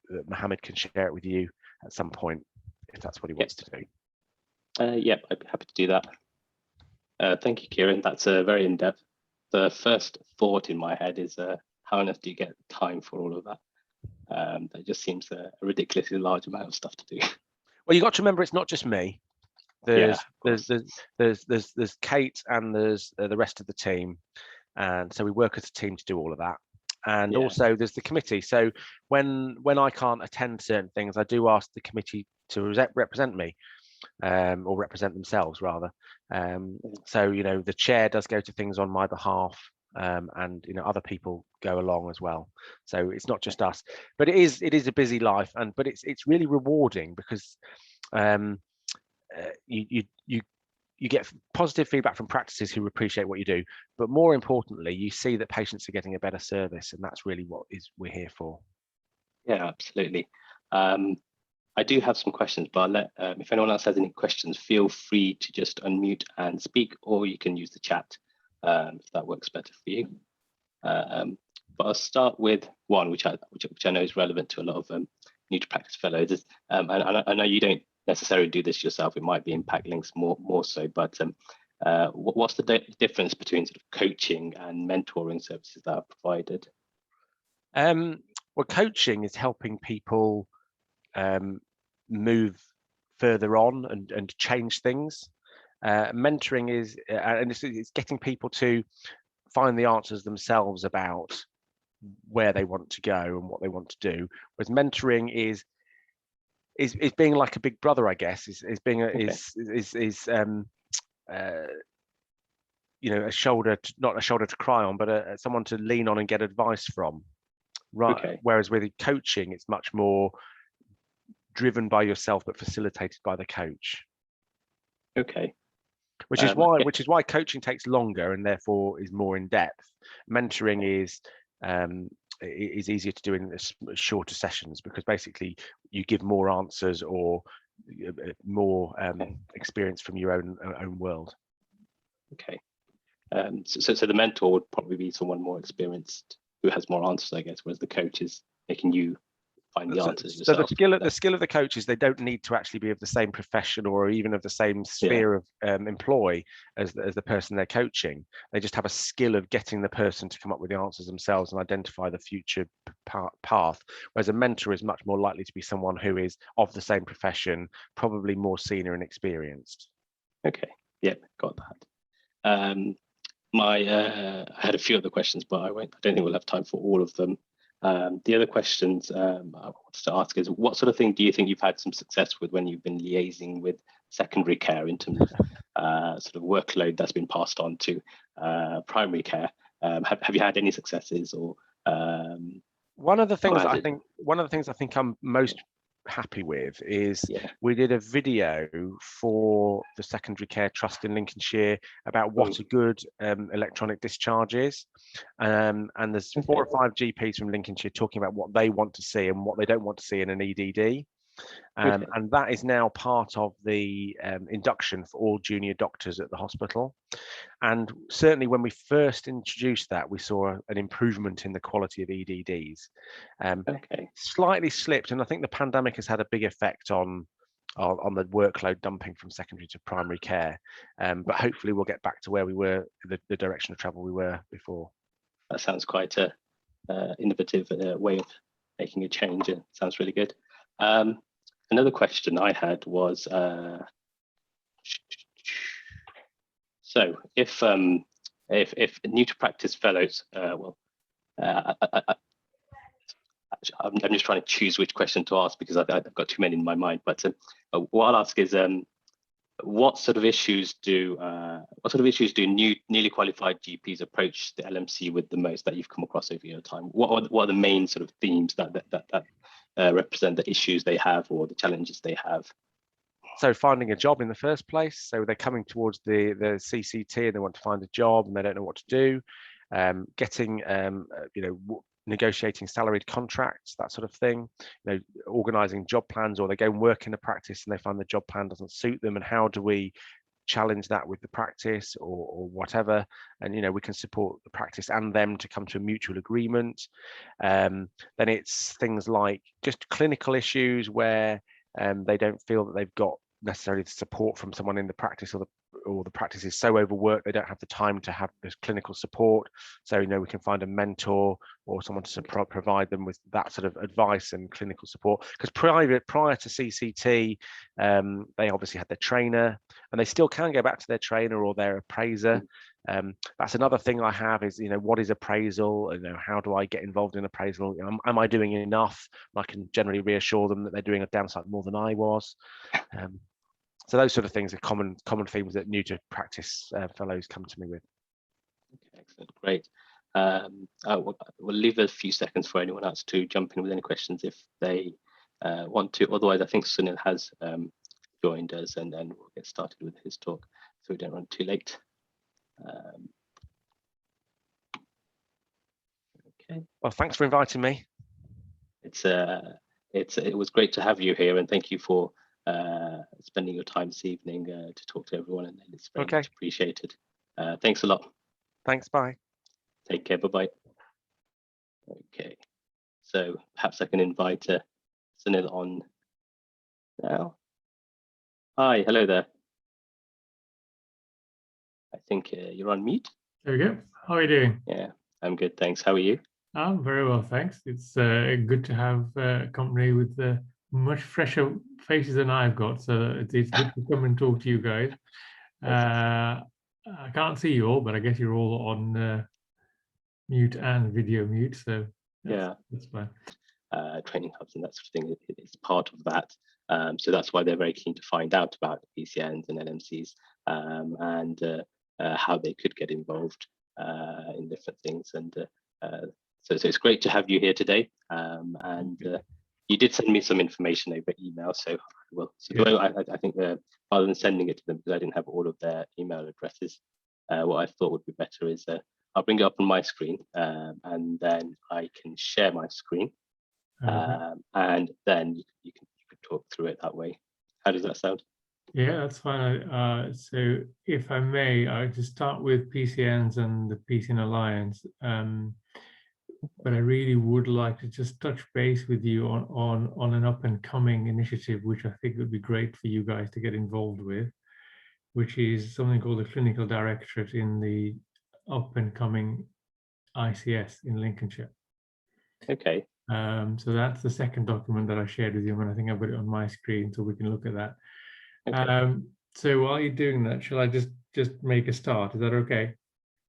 that Mohammed can share it with you at some point if that's what he wants to do. Yep, I'd be happy to do that. Thank you, Kieran. That's very in-depth. The first thought in my head is how on earth do you get time for all of that? That just seems a ridiculously large amount of stuff to do. Well, you got to remember, it's not just me. There's Kate and there's the rest of the team, and so we work as a team to do all of that. And also there's the committee. So when I can't attend certain things, I do ask the committee to represent me, or represent themselves rather. So the chair does go to things on my behalf, and other people go along as well. So it's not just us, but it is a busy life, but it's really rewarding because you get positive feedback from practices who appreciate what you do, but more importantly, you see that patients are getting a better service, and that's really what we're here for. Yeah, absolutely. I do have some questions, but I'll let, if anyone else has any questions, feel free to just unmute and speak, or you can use the chat if that works better for you. But I'll start with one, which I know is relevant to a lot of new to practice fellows. And I know you don't necessarily do this yourself. It might be impact links more so. But what's the difference between sort of coaching and mentoring services that are provided? Well, coaching is helping people move further on and change things. Mentoring is, and it's getting people to find the answers themselves about where they want to go and what they want to do. Whereas mentoring is being like a big brother, I guess. Is being you know, a shoulder to, not a shoulder to cry on, but someone to lean on and get advice from. Right. Okay. Whereas with coaching, it's much more driven by yourself, but facilitated by the coach. Okay. Which is why coaching takes longer and therefore is more in depth. Mentoring is easier to do in shorter sessions, because basically you give more answers or more experience from your own world. Okay. So the mentor would probably be someone more experienced who has more answers, I guess, whereas the coach is making you find the answers yourself. So the skill of the coach is they don't need to actually be of the same profession or even of the same sphere of employ as the person they're coaching. They just have a skill of getting the person to come up with the answers themselves and identify the future path. Whereas a mentor is much more likely to be someone who is of the same profession, probably more senior and experienced. Okay, yeah, got that. I had a few other questions, but I don't think we'll have time for all of them. The other questions I wanted to ask is, what sort of thing do you think you've had some success with when you've been liaising with secondary care in terms of sort of workload that's been passed on to primary care? Have you had any successes, or one of the things I think I'm most happy with is we did a video for the Secondary Care Trust in Lincolnshire about what a good electronic discharge is, and there's 4 or 5 GPs from Lincolnshire talking about what they want to see and what they don't want to see in an EDD. And that is now part of the induction for all junior doctors at the hospital. And certainly when we first introduced that, we saw an improvement in the quality of EDDs. Slightly slipped, and I think the pandemic has had a big effect on the workload dumping from secondary to primary care. But hopefully we'll get back to where we were, the direction of travel we were before. That sounds quite a innovative way of making a change. It sounds really good. Another question I had was, so if new to practice fellows, I'm just trying to choose which question to ask because I've got too many in my mind. But what I'll ask is, what sort of issues do newly qualified GPs approach the LMC with the most that you've come across over your time? What are the main sort of themes that represent the issues they have or the challenges they have? So finding a job in the first place. So they're coming towards the CCT and they want to find a job and they don't know what to do. Getting negotiating salaried contracts, that sort of thing. Organising job plans, or they go and work in a practice and they find the job plan doesn't suit them, and how do we challenge that with the practice or whatever, and we can support the practice and them to come to a mutual agreement. Then it's things like just clinical issues where they don't feel that they've got necessarily the support from someone in the practice, or the practice is so overworked they don't have the time to have this clinical support. So we can find a mentor or someone to provide them with that sort of advice and clinical support, because prior to CCT they obviously had their trainer, and they still can go back to their trainer or their appraiser. That's another thing I have is, what is appraisal? How do I get involved in appraisal? Am I doing enough? I can generally reassure them that they're doing a damn sight more than I was. So those sort of things are common themes that new to practice fellows come to me with. Okay, excellent, great. We'll leave a few seconds for anyone else to jump in with any questions if they want to. Otherwise, I think Sunil has joined us, and then we'll get started with his talk so we don't run too late. Okay. Well, thanks for inviting me. It's it was great to have you here, and thank you for spending your time this evening to talk to everyone, and it's very much appreciated. Thanks a lot. Thanks, bye. Take care, bye-bye. Okay, so perhaps I can invite Sunil on now. Hi, hello there. I think you're on mute. There we go. How are you doing? Yeah, I'm good, thanks. How are you? I'm very well, thanks. It's good to have company with much fresher faces than I've got, so it's good to come and talk to you guys. I can't see you all, but I guess you're all on mute and video mute, so that's fine. Training hubs and that sort of thing is part of that. So that's why they're very keen to find out about PCNs and LMCs and how they could get involved in different things. And so it's great to have you here today. And you did send me some information over email, so I think rather than sending it to them, because I didn't have all of their email addresses, what I thought would be better is I'll bring it up on my screen and then I can share my screen. And then you can talk through it that way. How does that sound? Yeah, that's fine. So if I may, I just start with PCNs and the PCN Alliance. But I really would like to just touch base with you on an up and coming initiative, which I think would be great for you guys to get involved with, which is something called the Clinical Directorate in the up and coming ICS in Lincolnshire. Okay. So that's the second document that I shared with you, and I think I've got it on my screen so we can look at that. Okay. So while you're doing that, shall I just make a start? Is that okay?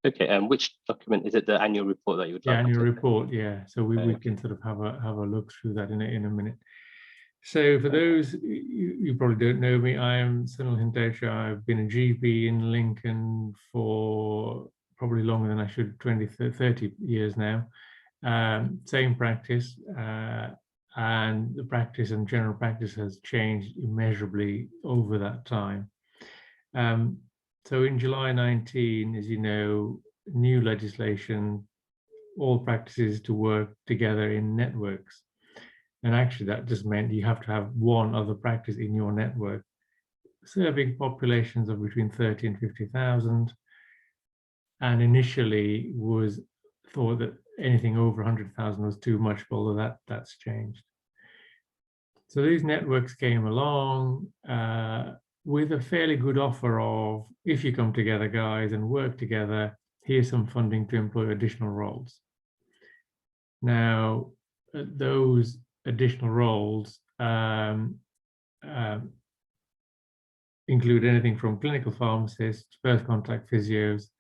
Okay. Which document is it? The annual report that you would like? The annual report, yeah. So we can sort of have a look through that in a minute. So for those you probably don't know me, I am Sunil Hindocha. I've been a GP in Lincoln for probably longer than I should, 20, 30 years now. Same practice, and the practice and general practice has changed immeasurably over that time. So in July 19, as you know, new legislation, all practices to work together in networks. And actually that just meant you have to have one other practice in your network, serving populations of between 30 and 50,000. And initially was thought that anything over 100,000 was too much, although that's changed. So these networks came along with a fairly good offer of, if you come together, guys, and work together, here's some funding to employ additional roles. Now, those additional roles include anything from clinical pharmacists, first contact physios,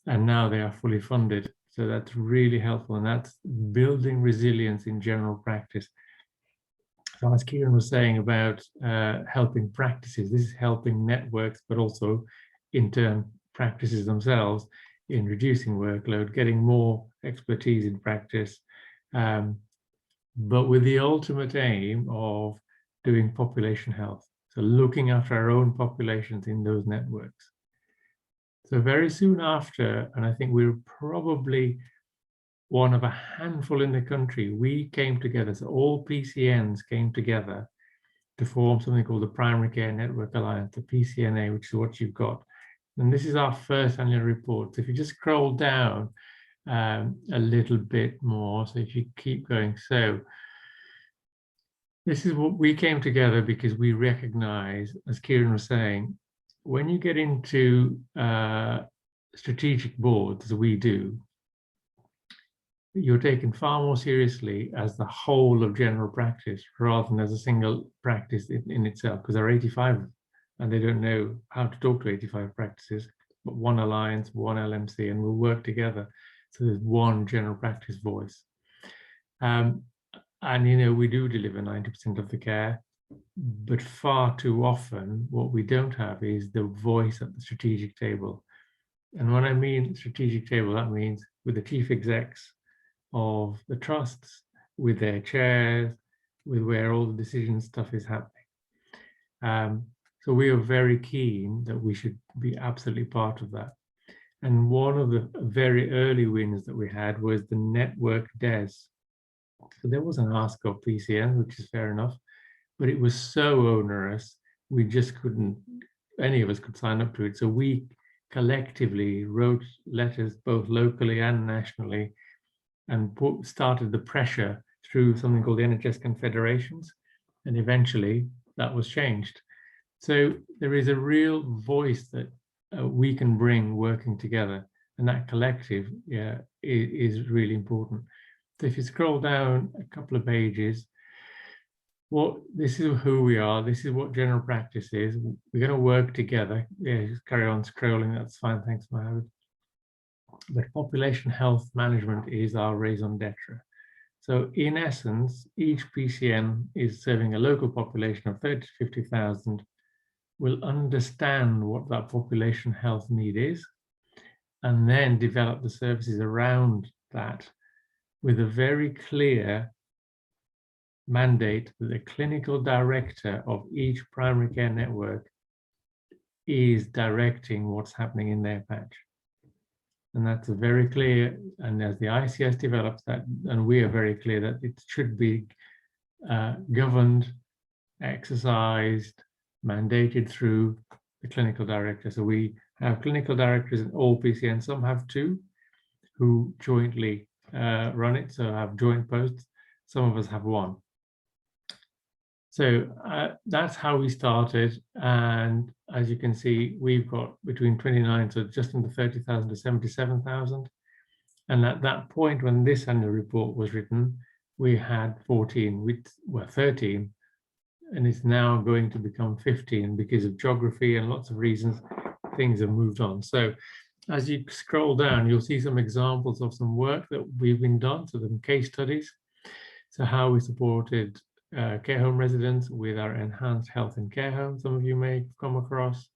and now they are fully funded. So that's really helpful, and that's building resilience in general practice. So as Kieran was saying about helping practices, this is helping networks, but also in turn practices themselves in reducing workload, getting more expertise in practice, but with the ultimate aim of doing population health. So looking after our own populations in those networks. So very soon after, and I think we're probably one of a handful in the country, we came together, so all PCNs came together to form something called the Primary Care Network Alliance, the PCNA, which is what you've got. And this is our first annual report. So if you just scroll down a little bit more, so if you keep going, so this is what we came together because we recognize, as Kieran was saying, when you get into strategic boards, as we do, you're taken far more seriously as the whole of general practice rather than as a single practice in itself, because there are 85 and they don't know how to talk to 85 practices, but one alliance, one LMC, and we'll work together. So there's one general practice voice. And, you know, we do deliver 90% of the care, but far too often what we don't have is the voice at the strategic table. And when I mean strategic table, that means with the chief execs of the trusts, with their chairs, with where all the decision stuff is happening. So we are very keen that we should be absolutely part of that. And one of the very early wins that we had was the network DES. So there was an ask of PCN, which is fair enough, but it was so onerous, we just couldn't, any of us could sign up to it. So we collectively wrote letters both locally and nationally and started the pressure through something called the NHS Confederations, and eventually that was changed. So there is a real voice that we can bring working together, and that collective is really important. So if you scroll down a couple of pages, this is who we are, this is what general practice is. We're going to work together. Yeah, just carry on scrolling, that's fine, thanks, Mohammed. But population health management is our raison d'etre. So in essence, each PCN is serving a local population of 30 to 50,000, will understand what that population health need is, and then develop the services around that with a very clear mandate that the clinical director of each primary care network is directing what's happening in their patch. And that's very clear, and as the ICS develops that, and we are very clear that it should be governed, exercised, mandated through the clinical director. So we have clinical directors in all PCN, some have two, who jointly run it, so have joint posts, some of us have one. So that's how we started, and as you can see, we've got between 29, so just under 30,000 to 77,000. And at that point, when this annual report was written, we had 13, and it's now going to become 15 because of geography and lots of reasons. Things have moved on. So as you scroll down, you'll see some examples of some work that we've been done, so the case studies. So how we supported care home residents with our enhanced health and care home, some of you may come across.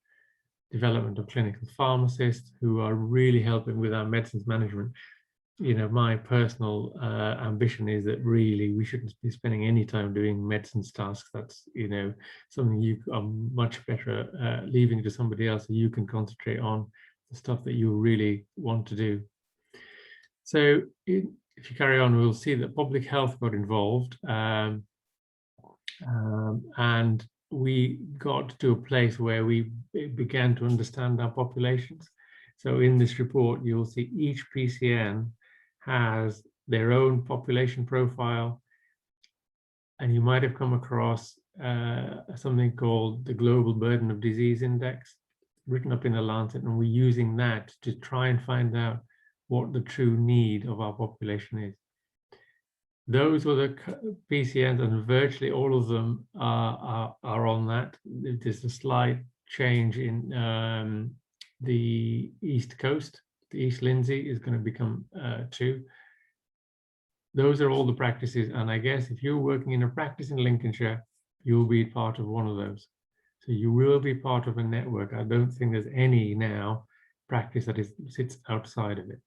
Development of clinical pharmacists who are really helping with our medicines management. You know, my personal ambition is that really we shouldn't be spending any time doing medicines tasks. That's, you know, something you are much better leaving to somebody else so you can concentrate on the stuff that you really want to do. So if you carry on, we'll see that public health got involved. And we got to a place where we began to understand our populations. So in this report, you'll see each PCN has their own population profile, and you might have come across something called the Global Burden of Disease Index, written up in the Lancet, and we're using that to try and find out what the true need of our population is. Those were the PCNs, and virtually all of them are on that. There's a slight change in the East Coast. The East Lindsey is going to become 2. Those are all the practices, and I guess if you're working in a practice in Lincolnshire, you'll be part of one of those. So you will be part of a network. I don't think there's any now practice that sits outside of it.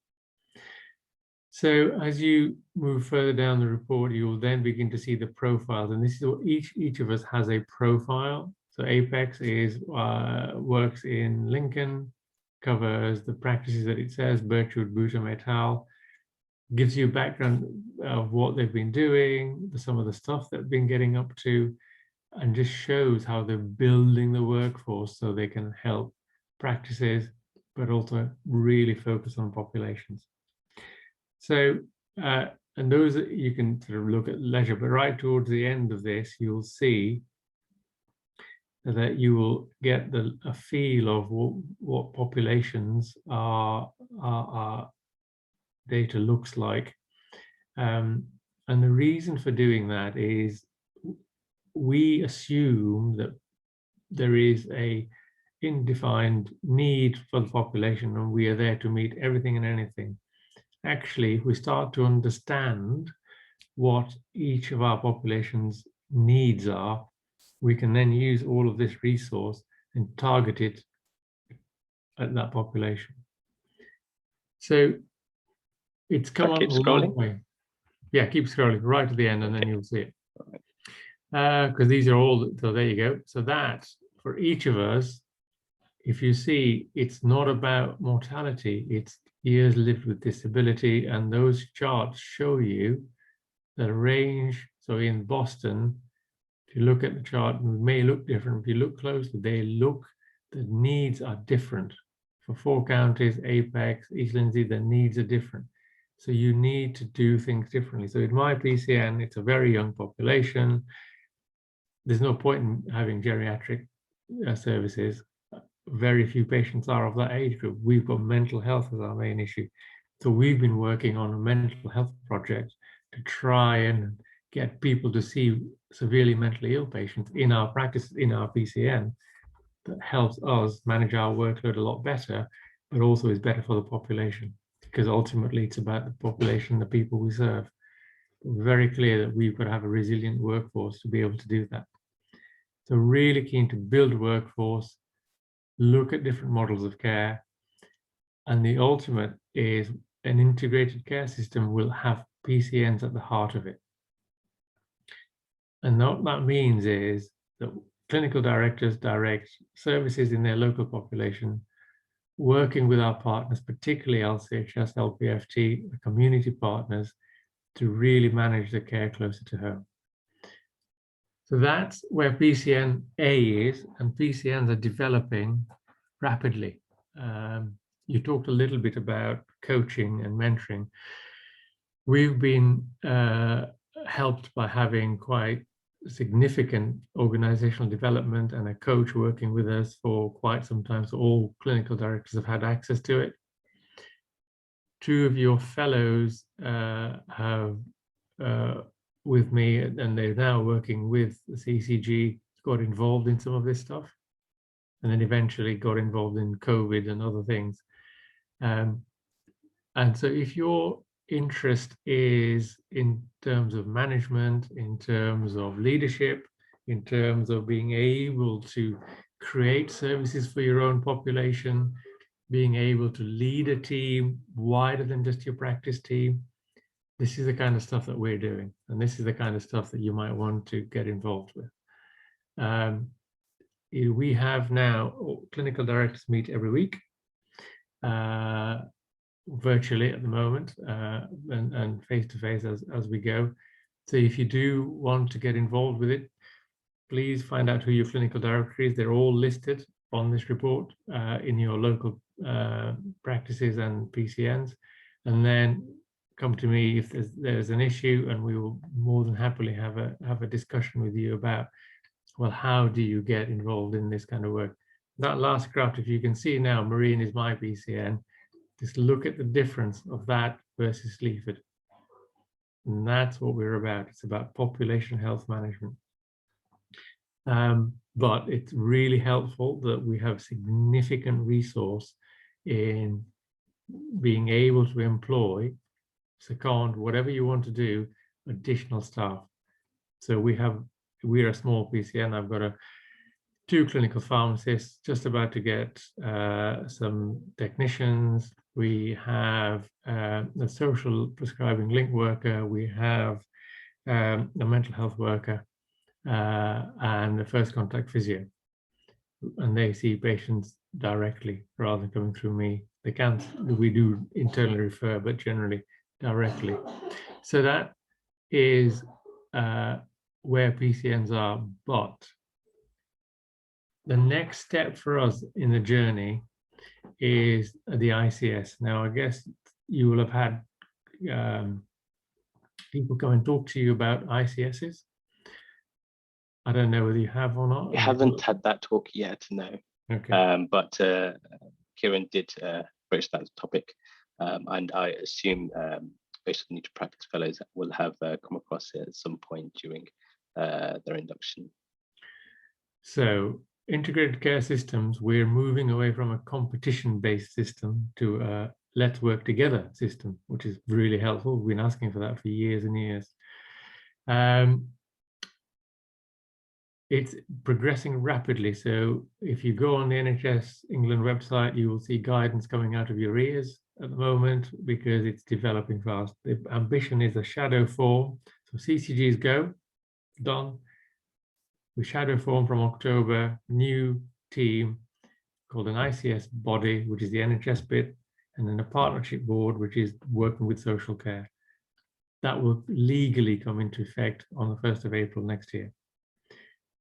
So as you move further down the report, you will then begin to see the profiles, and this is what each of us has a profile. So Apex is works in Lincoln, covers the practices that it says, Birchwood, Bootham et al. Gives you a background of what they've been doing, some of the stuff they've been getting up to, and just shows how they're building the workforce so they can help practices, but also really focus on populations. So, and those you can sort of look at leisure, but right towards the end of this, you'll see that you will get a feel of what populations our data looks like. And the reason for doing that is we assume that there is a indefined need for the population, and we are there to meet everything and anything. Actually, if we start to understand what each of our population's needs are, we can then use all of this resource and target it at that population. So it's come on a long way. Yeah, keep scrolling right to the end, and then you'll see it. Because these are all, so there you go. So that, for each of us, if you see, it's not about mortality, it's years lived with disability, and those charts show you the range. So in Boston, if you look at the chart, it may look different. If you look closely, the needs are different. For 4 counties, Apex, East Lindsey, the needs are different. So you need to do things differently. So in my PCN, it's a very young population. There's no point in having geriatric services. Very few patients are of that age group. We've got mental health as our main issue. So we've been working on a mental health project to try and get people to see severely mentally ill patients in our practice, in our PCN. That helps us manage our workload a lot better, but also is better for the population, because ultimately it's about the population, the people we serve. We're very clear that we've got to have a resilient workforce to be able to do that. So really keen to build a workforce, look at different models of care, and the ultimate is an integrated care system will have PCNs at the heart of it. And what that means is that clinical directors direct services in their local population, working with our partners, particularly LCHS, LPFT, the community partners, to really manage the care closer to home. So that's where PCN A is, and PCNs are developing rapidly. You talked a little bit about coaching and mentoring. We've been helped by having quite significant organizational development and a coach working with us for quite some time. So all clinical directors have had access to it. 2 of your fellows have with me, and they're now working with the CCG, got involved in some of this stuff, and then eventually got involved in COVID and other things. And so if your interest is in terms of management, in terms of leadership, in terms of being able to create services for your own population, being able to lead a team wider than just your practice team, this is the kind of stuff that we're doing. And this is the kind of stuff that you might want to get involved with. We have now clinical directors meet every week, virtually at the moment, and face-to-face as we go. So if you do want to get involved with it, please find out who your clinical director is. They're all listed on this report in your local practices and PCNs, and then come to me if there's an issue, and we will more than happily have a discussion with you about, well, how do you get involved in this kind of work? That last graph, if you can see now, Marine is my PCN. Just look at the difference of that versus Sleaford. And that's what we're about. It's about population health management. But it's really helpful that we have significant resource in being able to employ, second, whatever you want to do, additional staff. So we're a small PCN. I've got 2 clinical pharmacists, just about to get some technicians. We have a social prescribing link worker. We have a mental health worker and a first contact physio. And they see patients directly rather than coming through me. They can't, we do internally refer, but generally directly. So that is where PCNs are. But the next step for us in the journey is the ICS. Now, I guess you will have had people come and talk to you about ICSs. I don't know whether you have or not. We haven't had that talk yet, no. Okay. But Kieran did broach that topic, and I assume based on Nature Practice Fellows will have come across it at some point during their induction. So integrated care systems, we're moving away from a competition-based system to a let's work together system, which is really helpful. We've been asking for that for years and years. It's progressing rapidly. So if you go on the NHS England website, you will see guidance coming out of your ears at the moment because it's developing fast. The ambition is a shadow form. So CCGs go, done. We shadow form from October, new team called an ICS body, which is the NHS bit, and then a partnership board, which is working with social care. that will legally come into effect on the 1st of April next year.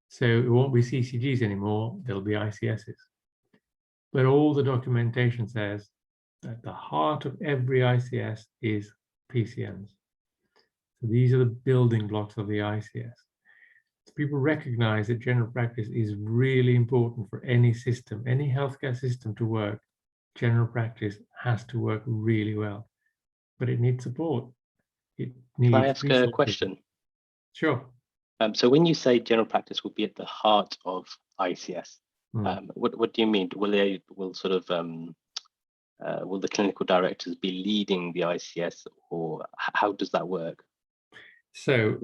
So it won't be CCGs anymore, there'll be ICSs. But all the documentation says that the heart of every ICS is PCNs. So these are the building blocks of the ICS. So people recognize that general practice is really important for any system, any healthcare system to work. General practice has to work really well, but it needs support. It needs Can I ask resources. a question? Sure. So when you say general practice will be at the heart of ICS, what do you mean? Will the clinical directors be leading the ICS, or how does that work? So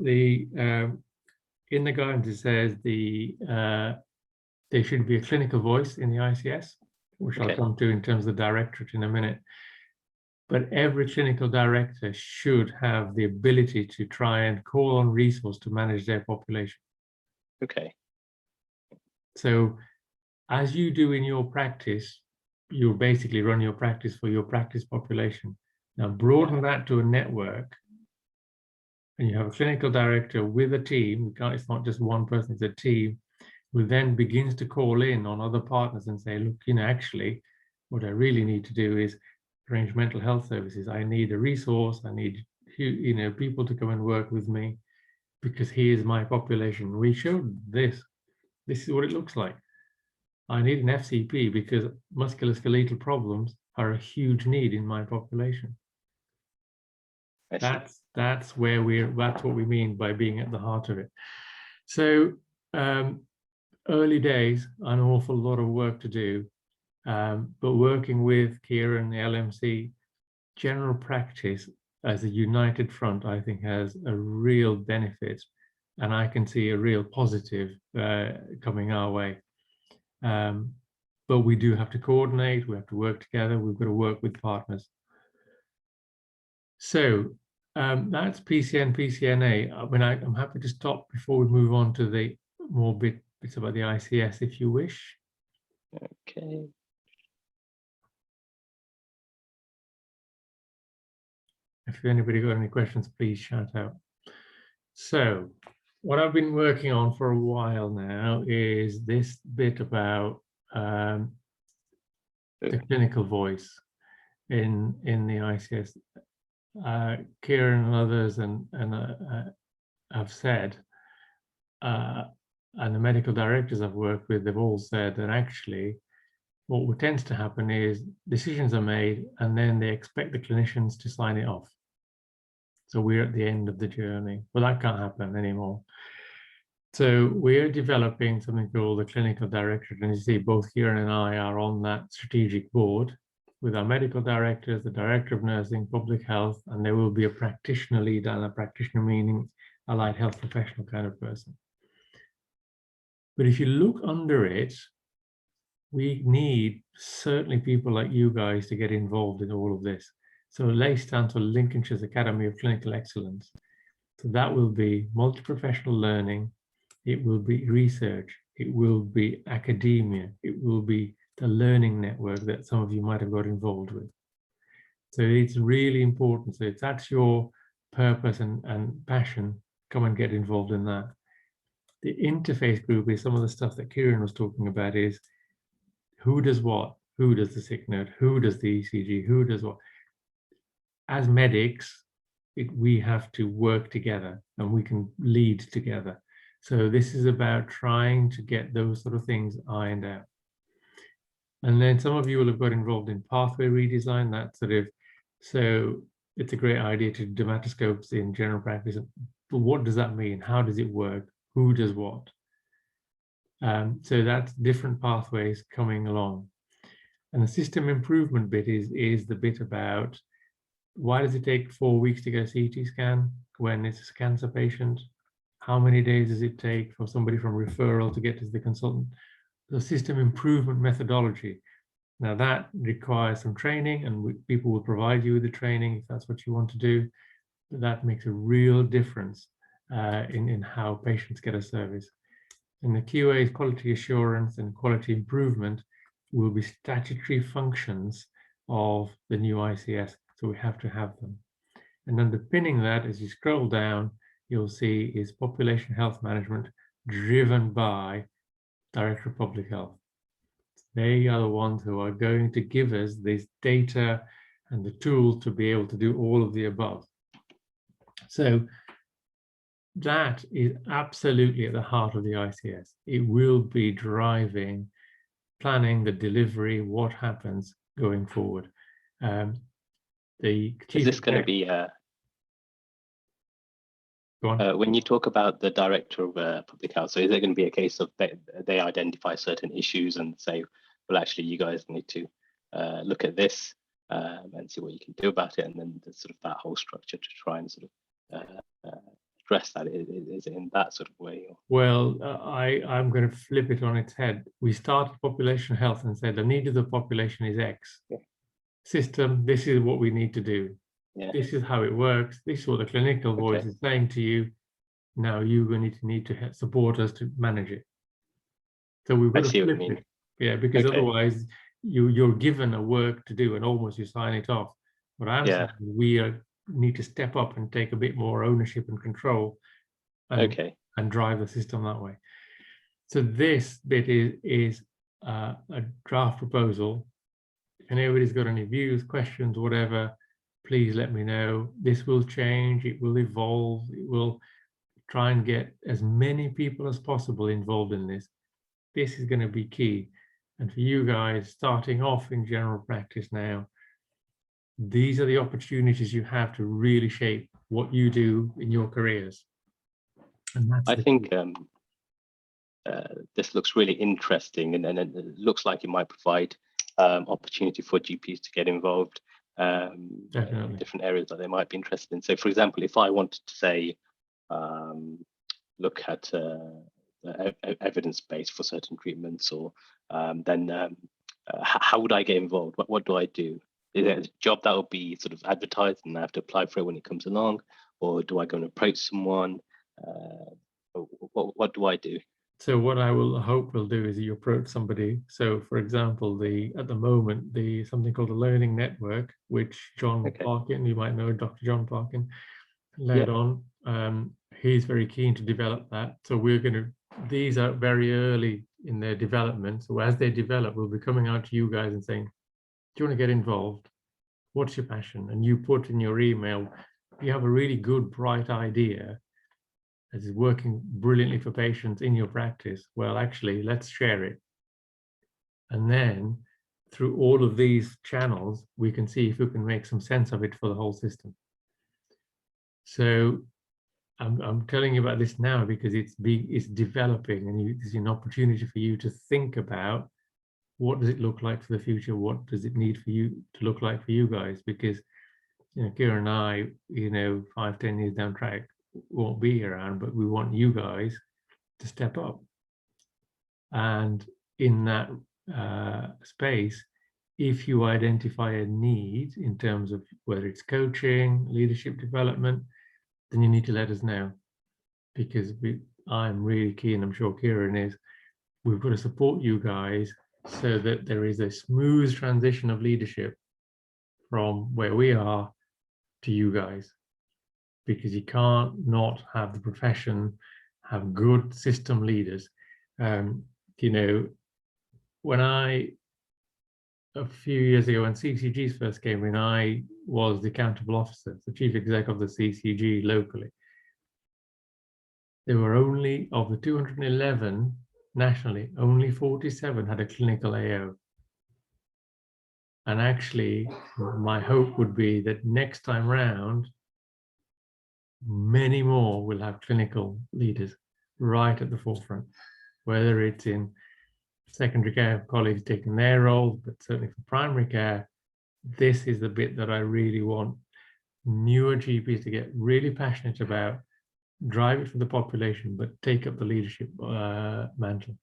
in the guidance it says there should be a clinical voice in the ICS, which I'll come to in terms of the directorate in a minute. But every clinical director should have the ability to try and call on resource to manage their population. Okay. So as you do in your practice, you basically run your practice for your practice population. Now broaden that to a network, and you have a clinical director with a team. It's not just one person, it's a team, who then begins to call in on other partners and say, look, actually, what I really need to do is arrange mental health services. I need a resource. I need, people to come and work with me because here's my population. We showed this. This is what it looks like. I need an FCP because musculoskeletal problems are a huge need in my population. That's what we mean by being at the heart of it. So early days, an awful lot of work to do. But working with Kieran, the LMC, general practice as a united front, I think has a real benefit, and I can see a real positive coming our way. But we do have to coordinate, we have to work together, we've got to work with partners. So that's PCN, PCNA. I'm happy to stop before we move on to the more bits about the ICS, if you wish. Okay. If anybody got any questions, please shout out. So what I've been working on for a while now is this bit about the clinical voice in the ICS. Kieran and others have said, and the medical directors I've worked with, they've all said that actually what tends to happen is decisions are made and then they expect the clinicians to sign it off. So we're at the end of the journey. Well, that can't happen anymore. So we're developing something called the clinical directorate. And you see both Kieran and I are on that strategic board with our medical directors, the director of nursing, public health, and there will be a practitioner lead, and a practitioner meaning allied health professional kind of person. But if you look under it, we need certainly people like you guys to get involved in all of this. So LACE stands for Lincolnshire's Academy of Clinical Excellence. So that will be multi-professional learning, it will be research, it will be academia, it will be the learning network that some of you might have got involved with. So it's really important. So if that's your purpose and passion, come and get involved in that. The interface group is some of the stuff that Kieran was talking about, is who does what, who does the sick note, who does the ECG, who does what. As medics, we have to work together and we can lead together. So this is about trying to get those sort of things ironed out. And then some of you will have got involved in pathway redesign, that sort of, so it's a great idea to do dermatoscopes in general practice. But what does that mean? How does it work? Who does what? So that's different pathways coming along. And the system improvement bit is the bit about why does it take 4 weeks to get a CT scan when it's a cancer patient? How many days does it take for somebody from referral to get to the consultant? The system improvement methodology. Now that requires some training, and people will provide you with the training if that's what you want to do. But that makes a real difference in how patients get a service. And the QA, quality assurance and quality improvement, will be statutory functions of the new ICS. So we have to have them. And underpinning that, as you scroll down, you'll see is population health management driven by Director of Public Health. They are the ones who are going to give us this data and the tools to be able to do all of the above. So that is absolutely at the heart of the ICS. It will be driving planning, the delivery, what happens going forward. The Is this going to be when you talk about the Director of Public Health, so is it going to be a case of they identify certain issues and say, well, actually, you guys need to look at this and see what you can do about it, and then there's sort of that whole structure to try and sort of address that? Is it in that sort of way? Or? Well, I'm going to flip it on its head. We started population health and said the need of the population is X. Yeah. System, this is what we need to do. Yeah. This is how it works. This is what the clinical voice is saying to you. Now you're going to need to support us to manage it. So we've got to flip it. Yeah, because otherwise you're given a work to do and almost you sign it off. What I'm saying is we need to step up and take a bit more ownership and control and drive the system that way. So this bit is a draft proposal. If anybody's got any views, questions, whatever, please let me know. This will change, it will evolve, it will try and get as many people as possible involved in this. This is going to be key. And for you guys starting off in general practice now, these are the opportunities you have to really shape what you do in your careers. And that's I think this looks really interesting, and it looks like it might provide opportunity for GPs to get involved in different areas that they might be interested in. So, for example, if I wanted to say, look at evidence base for certain treatments, or then how would I get involved? What do I do? Is it a job that will be sort of advertised and I have to apply for it when it comes along, or do I go and approach someone? What do I do? So what I will hope will do is you approach somebody. So for example, at the moment, something called the Learning Network, which John Parkin, you might know Dr. John Parkin, led on. He's very keen to develop that. So these are very early in their development. So as they develop, we'll be coming out to you guys and saying, do you want to get involved? What's your passion? And you put in your email, you have a really good, bright idea that is working brilliantly for patients in your practice. Well, actually, let's share it. And then through all of these channels, we can see if we can make some sense of it for the whole system. So I'm telling you about this now because it's developing, and it's an opportunity for you to think about what does it look like for the future? What does it need for you to look like for you guys? Because, Kieran and I, 5-10 years down track, won't be around, but we want you guys to step up. And in that space, if you identify a need in terms of whether it's coaching, leadership development, then you need to let us know, because I'm really keen, I'm sure Kieran is, we've got to support you guys so that there is a smooth transition of leadership from where we are to you guys, because you can't not have the profession have good system leaders. When a few years ago, when CCGs first came in, I was the accountable officer, the chief exec of the CCG locally. There were only, of the 211 nationally, only 47 had a clinical AO. And actually, my hope would be that next time round, many more will have clinical leaders right at the forefront, whether it's in secondary care, colleagues taking their role, but certainly for primary care, this is the bit that I really want newer GPs to get really passionate about, drive it for the population, but take up the leadership mantle.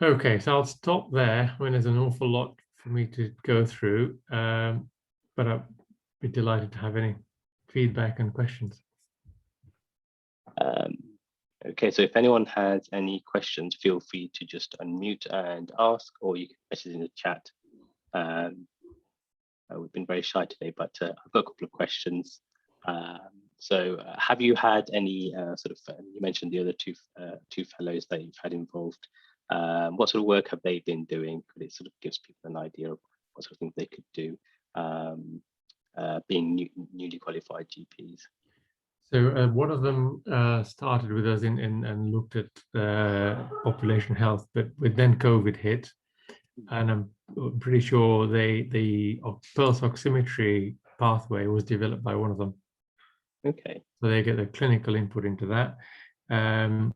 Okay, so I'll stop there when there's an awful lot for me to go through, but I'd be delighted to have any feedback and questions. Okay, so if anyone has any questions, feel free to just unmute and ask, or you can message in the chat. we've been very shy today, but I've got a couple of questions. So have you had any you mentioned the other two fellows that you've had involved. What sort of work have they been doing? It sort of gives people an idea of what sort of things they could do, being newly qualified GPs. So one of them started with us and looked at population health, but then COVID hit, and I'm pretty sure the pulse oximetry pathway was developed by one of them. Okay. So they get the clinical input into that, and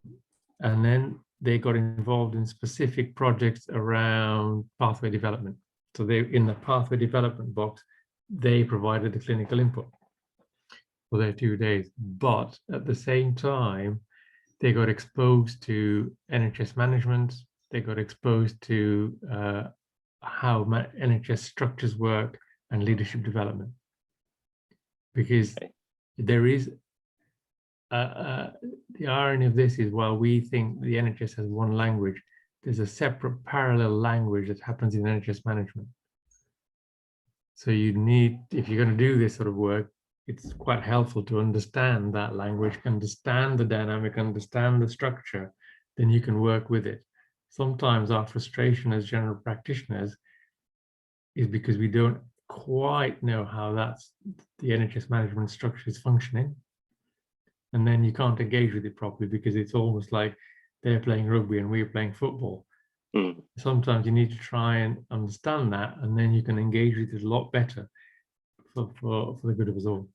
then they got involved in specific projects around pathway development. So they, in the pathway development box, they provided the clinical input for their 2 days, but at the same time, they got exposed to NHS management. They got exposed to how NHS structures work and leadership development, because there is the irony of this is, while we think the NHS has one language, there's a separate parallel language that happens in NHS management. So you need, if you're going to do this sort of work, it's quite helpful to understand that language, understand the dynamic, understand the structure, then you can work with it. Sometimes our frustration as general practitioners is because we don't quite know how the NHS management structure is functioning. And then you can't engage with it properly because it's almost like they're playing rugby and we're playing football. Sometimes you need to try and understand that, and then you can engage with it a lot better for the good of us all.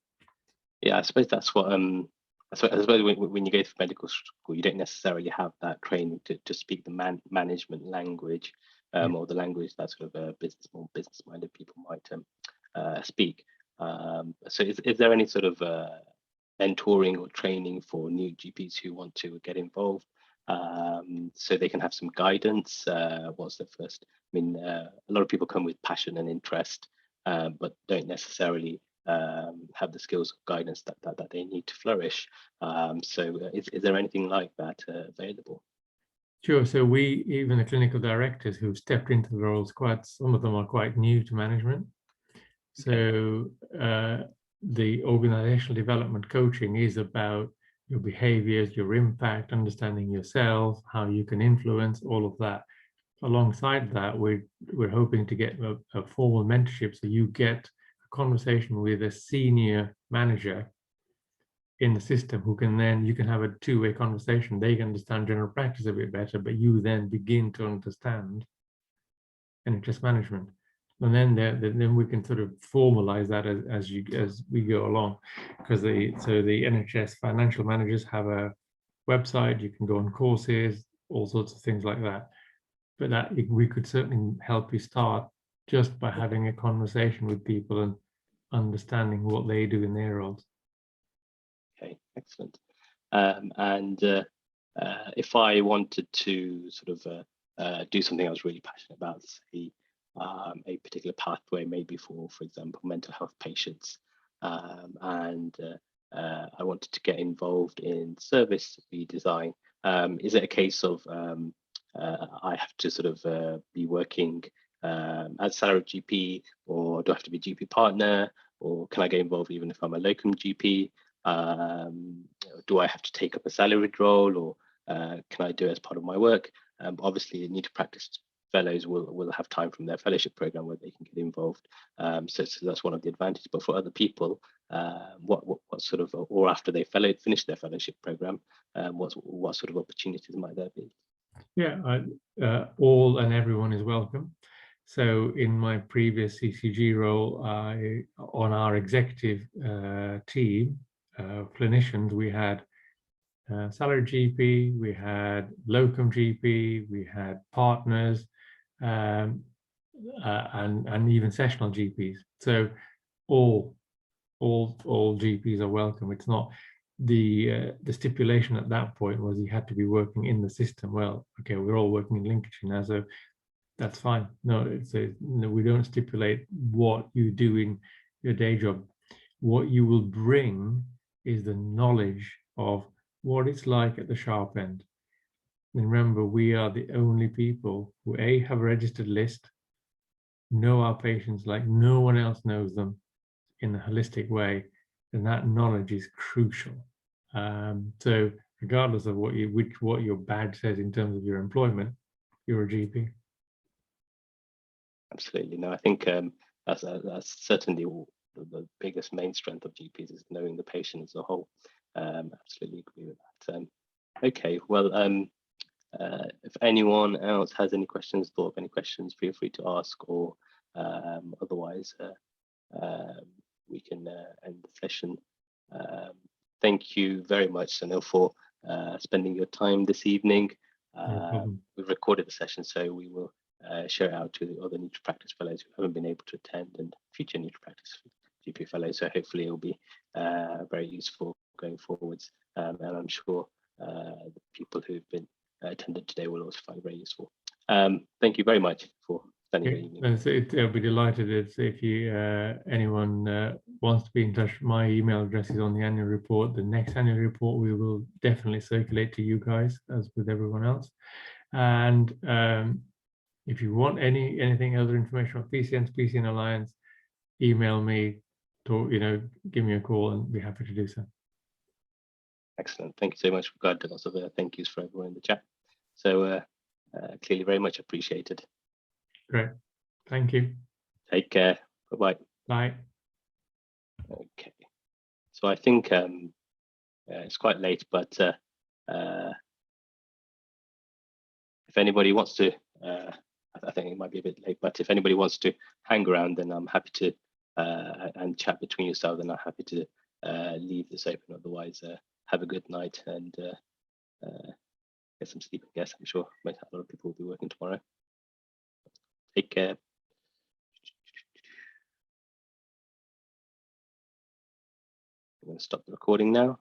Yeah, I suppose that's what I suppose when you go through medical school, you don't necessarily have that training to speak the management language, or the language that sort of more business-minded people might speak. So is there any sort of mentoring or training for new GPs who want to get involved, so they can have some guidance? What's the first? I mean, a lot of people come with passion and interest, but don't necessarily have the skills of guidance that they need to flourish. So is there anything like that available? Sure. So even the clinical directors who've stepped into the roles, some of them are quite new to management. So the organizational development coaching is about your behaviors, your impact, understanding yourself, how you can influence, all of that. Alongside that, we're hoping to get a formal mentorship, so you get a conversation with a senior manager in the system who can then, you can have a two-way conversation. They can understand general practice a bit better, but you then begin to understand NHS management. And then we can sort of formalize that as we go along, because the NHS financial managers have a website. You can go on courses, all sorts of things like that. But that we could certainly help you start just by having a conversation with people and understanding what they do in their roles. Okay, excellent. And if I wanted to sort of do something I was really passionate about, say a particular pathway, maybe for example, mental health patients, and I wanted to get involved in service redesign, is it a case of I have to sort of be working as salaried GP, or do I have to be GP partner, or can I get involved even if I'm a locum GP? Do I have to take up a salaried role, or can I do it as part of my work? Obviously, new to practice fellows will have time from their fellowship program where they can get involved. So that's one of the advantages. But for other people, what sort of, or after they finish their fellowship program, what sort of opportunities might there be? Yeah, all and everyone is welcome. So in my previous CCG role, on our executive team, clinicians, we had salaried GP, we had locum GP, we had partners, and even sessional GPs. So all GPs are welcome. It's not the stipulation at that point was you had to be working in the system. Well, okay, we're all working in Lincolnshire now, so that's fine. No, no, we don't stipulate what you do in your day job. What you will bring is the knowledge of what it's like at the sharp end. And remember, we are the only people who have a registered list, know our patients like no one else knows them in a holistic way, then that knowledge is crucial. So regardless of what your badge says in terms of your employment, you're a GP. Absolutely. No, I think that's certainly the biggest main strength of GPs is knowing the patient as a whole. Absolutely agree with that. Okay, well, if anyone else has any questions, thought of any questions, feel free to ask, or otherwise we can end the session. Thank you very much, Sunil, for spending your time this evening. We've recorded the session, so we will share it out to the other Nutra Practice Fellows who haven't been able to attend, and future Nutra Practice GP Fellows. So hopefully it will be very useful going forwards. And I'm sure the people who've been attended today will also find it very useful. Thank you very much for spending your evening. I'll be delighted if you anyone wants to be in touch. My email address is on the annual report. The next annual report we will definitely circulate to you guys, as with everyone else. And if you want anything other information on PCN Alliance, email me, talk, give me a call, and be happy to do so. Excellent. Thank you so much. We've got lots of thank yous for everyone in the chat. So clearly very much appreciated. Great. Thank you. Take care. Bye-bye. Bye. Okay. So I think it's quite late, but if anybody wants to, I think it might be a bit late, but if anybody wants to hang around, then I'm happy to and chat between yourselves, and I'm happy to leave this open. Otherwise, have a good night and get some sleep, I guess. I'm sure a lot of people will be working tomorrow. Take care. I'm going to stop the recording now.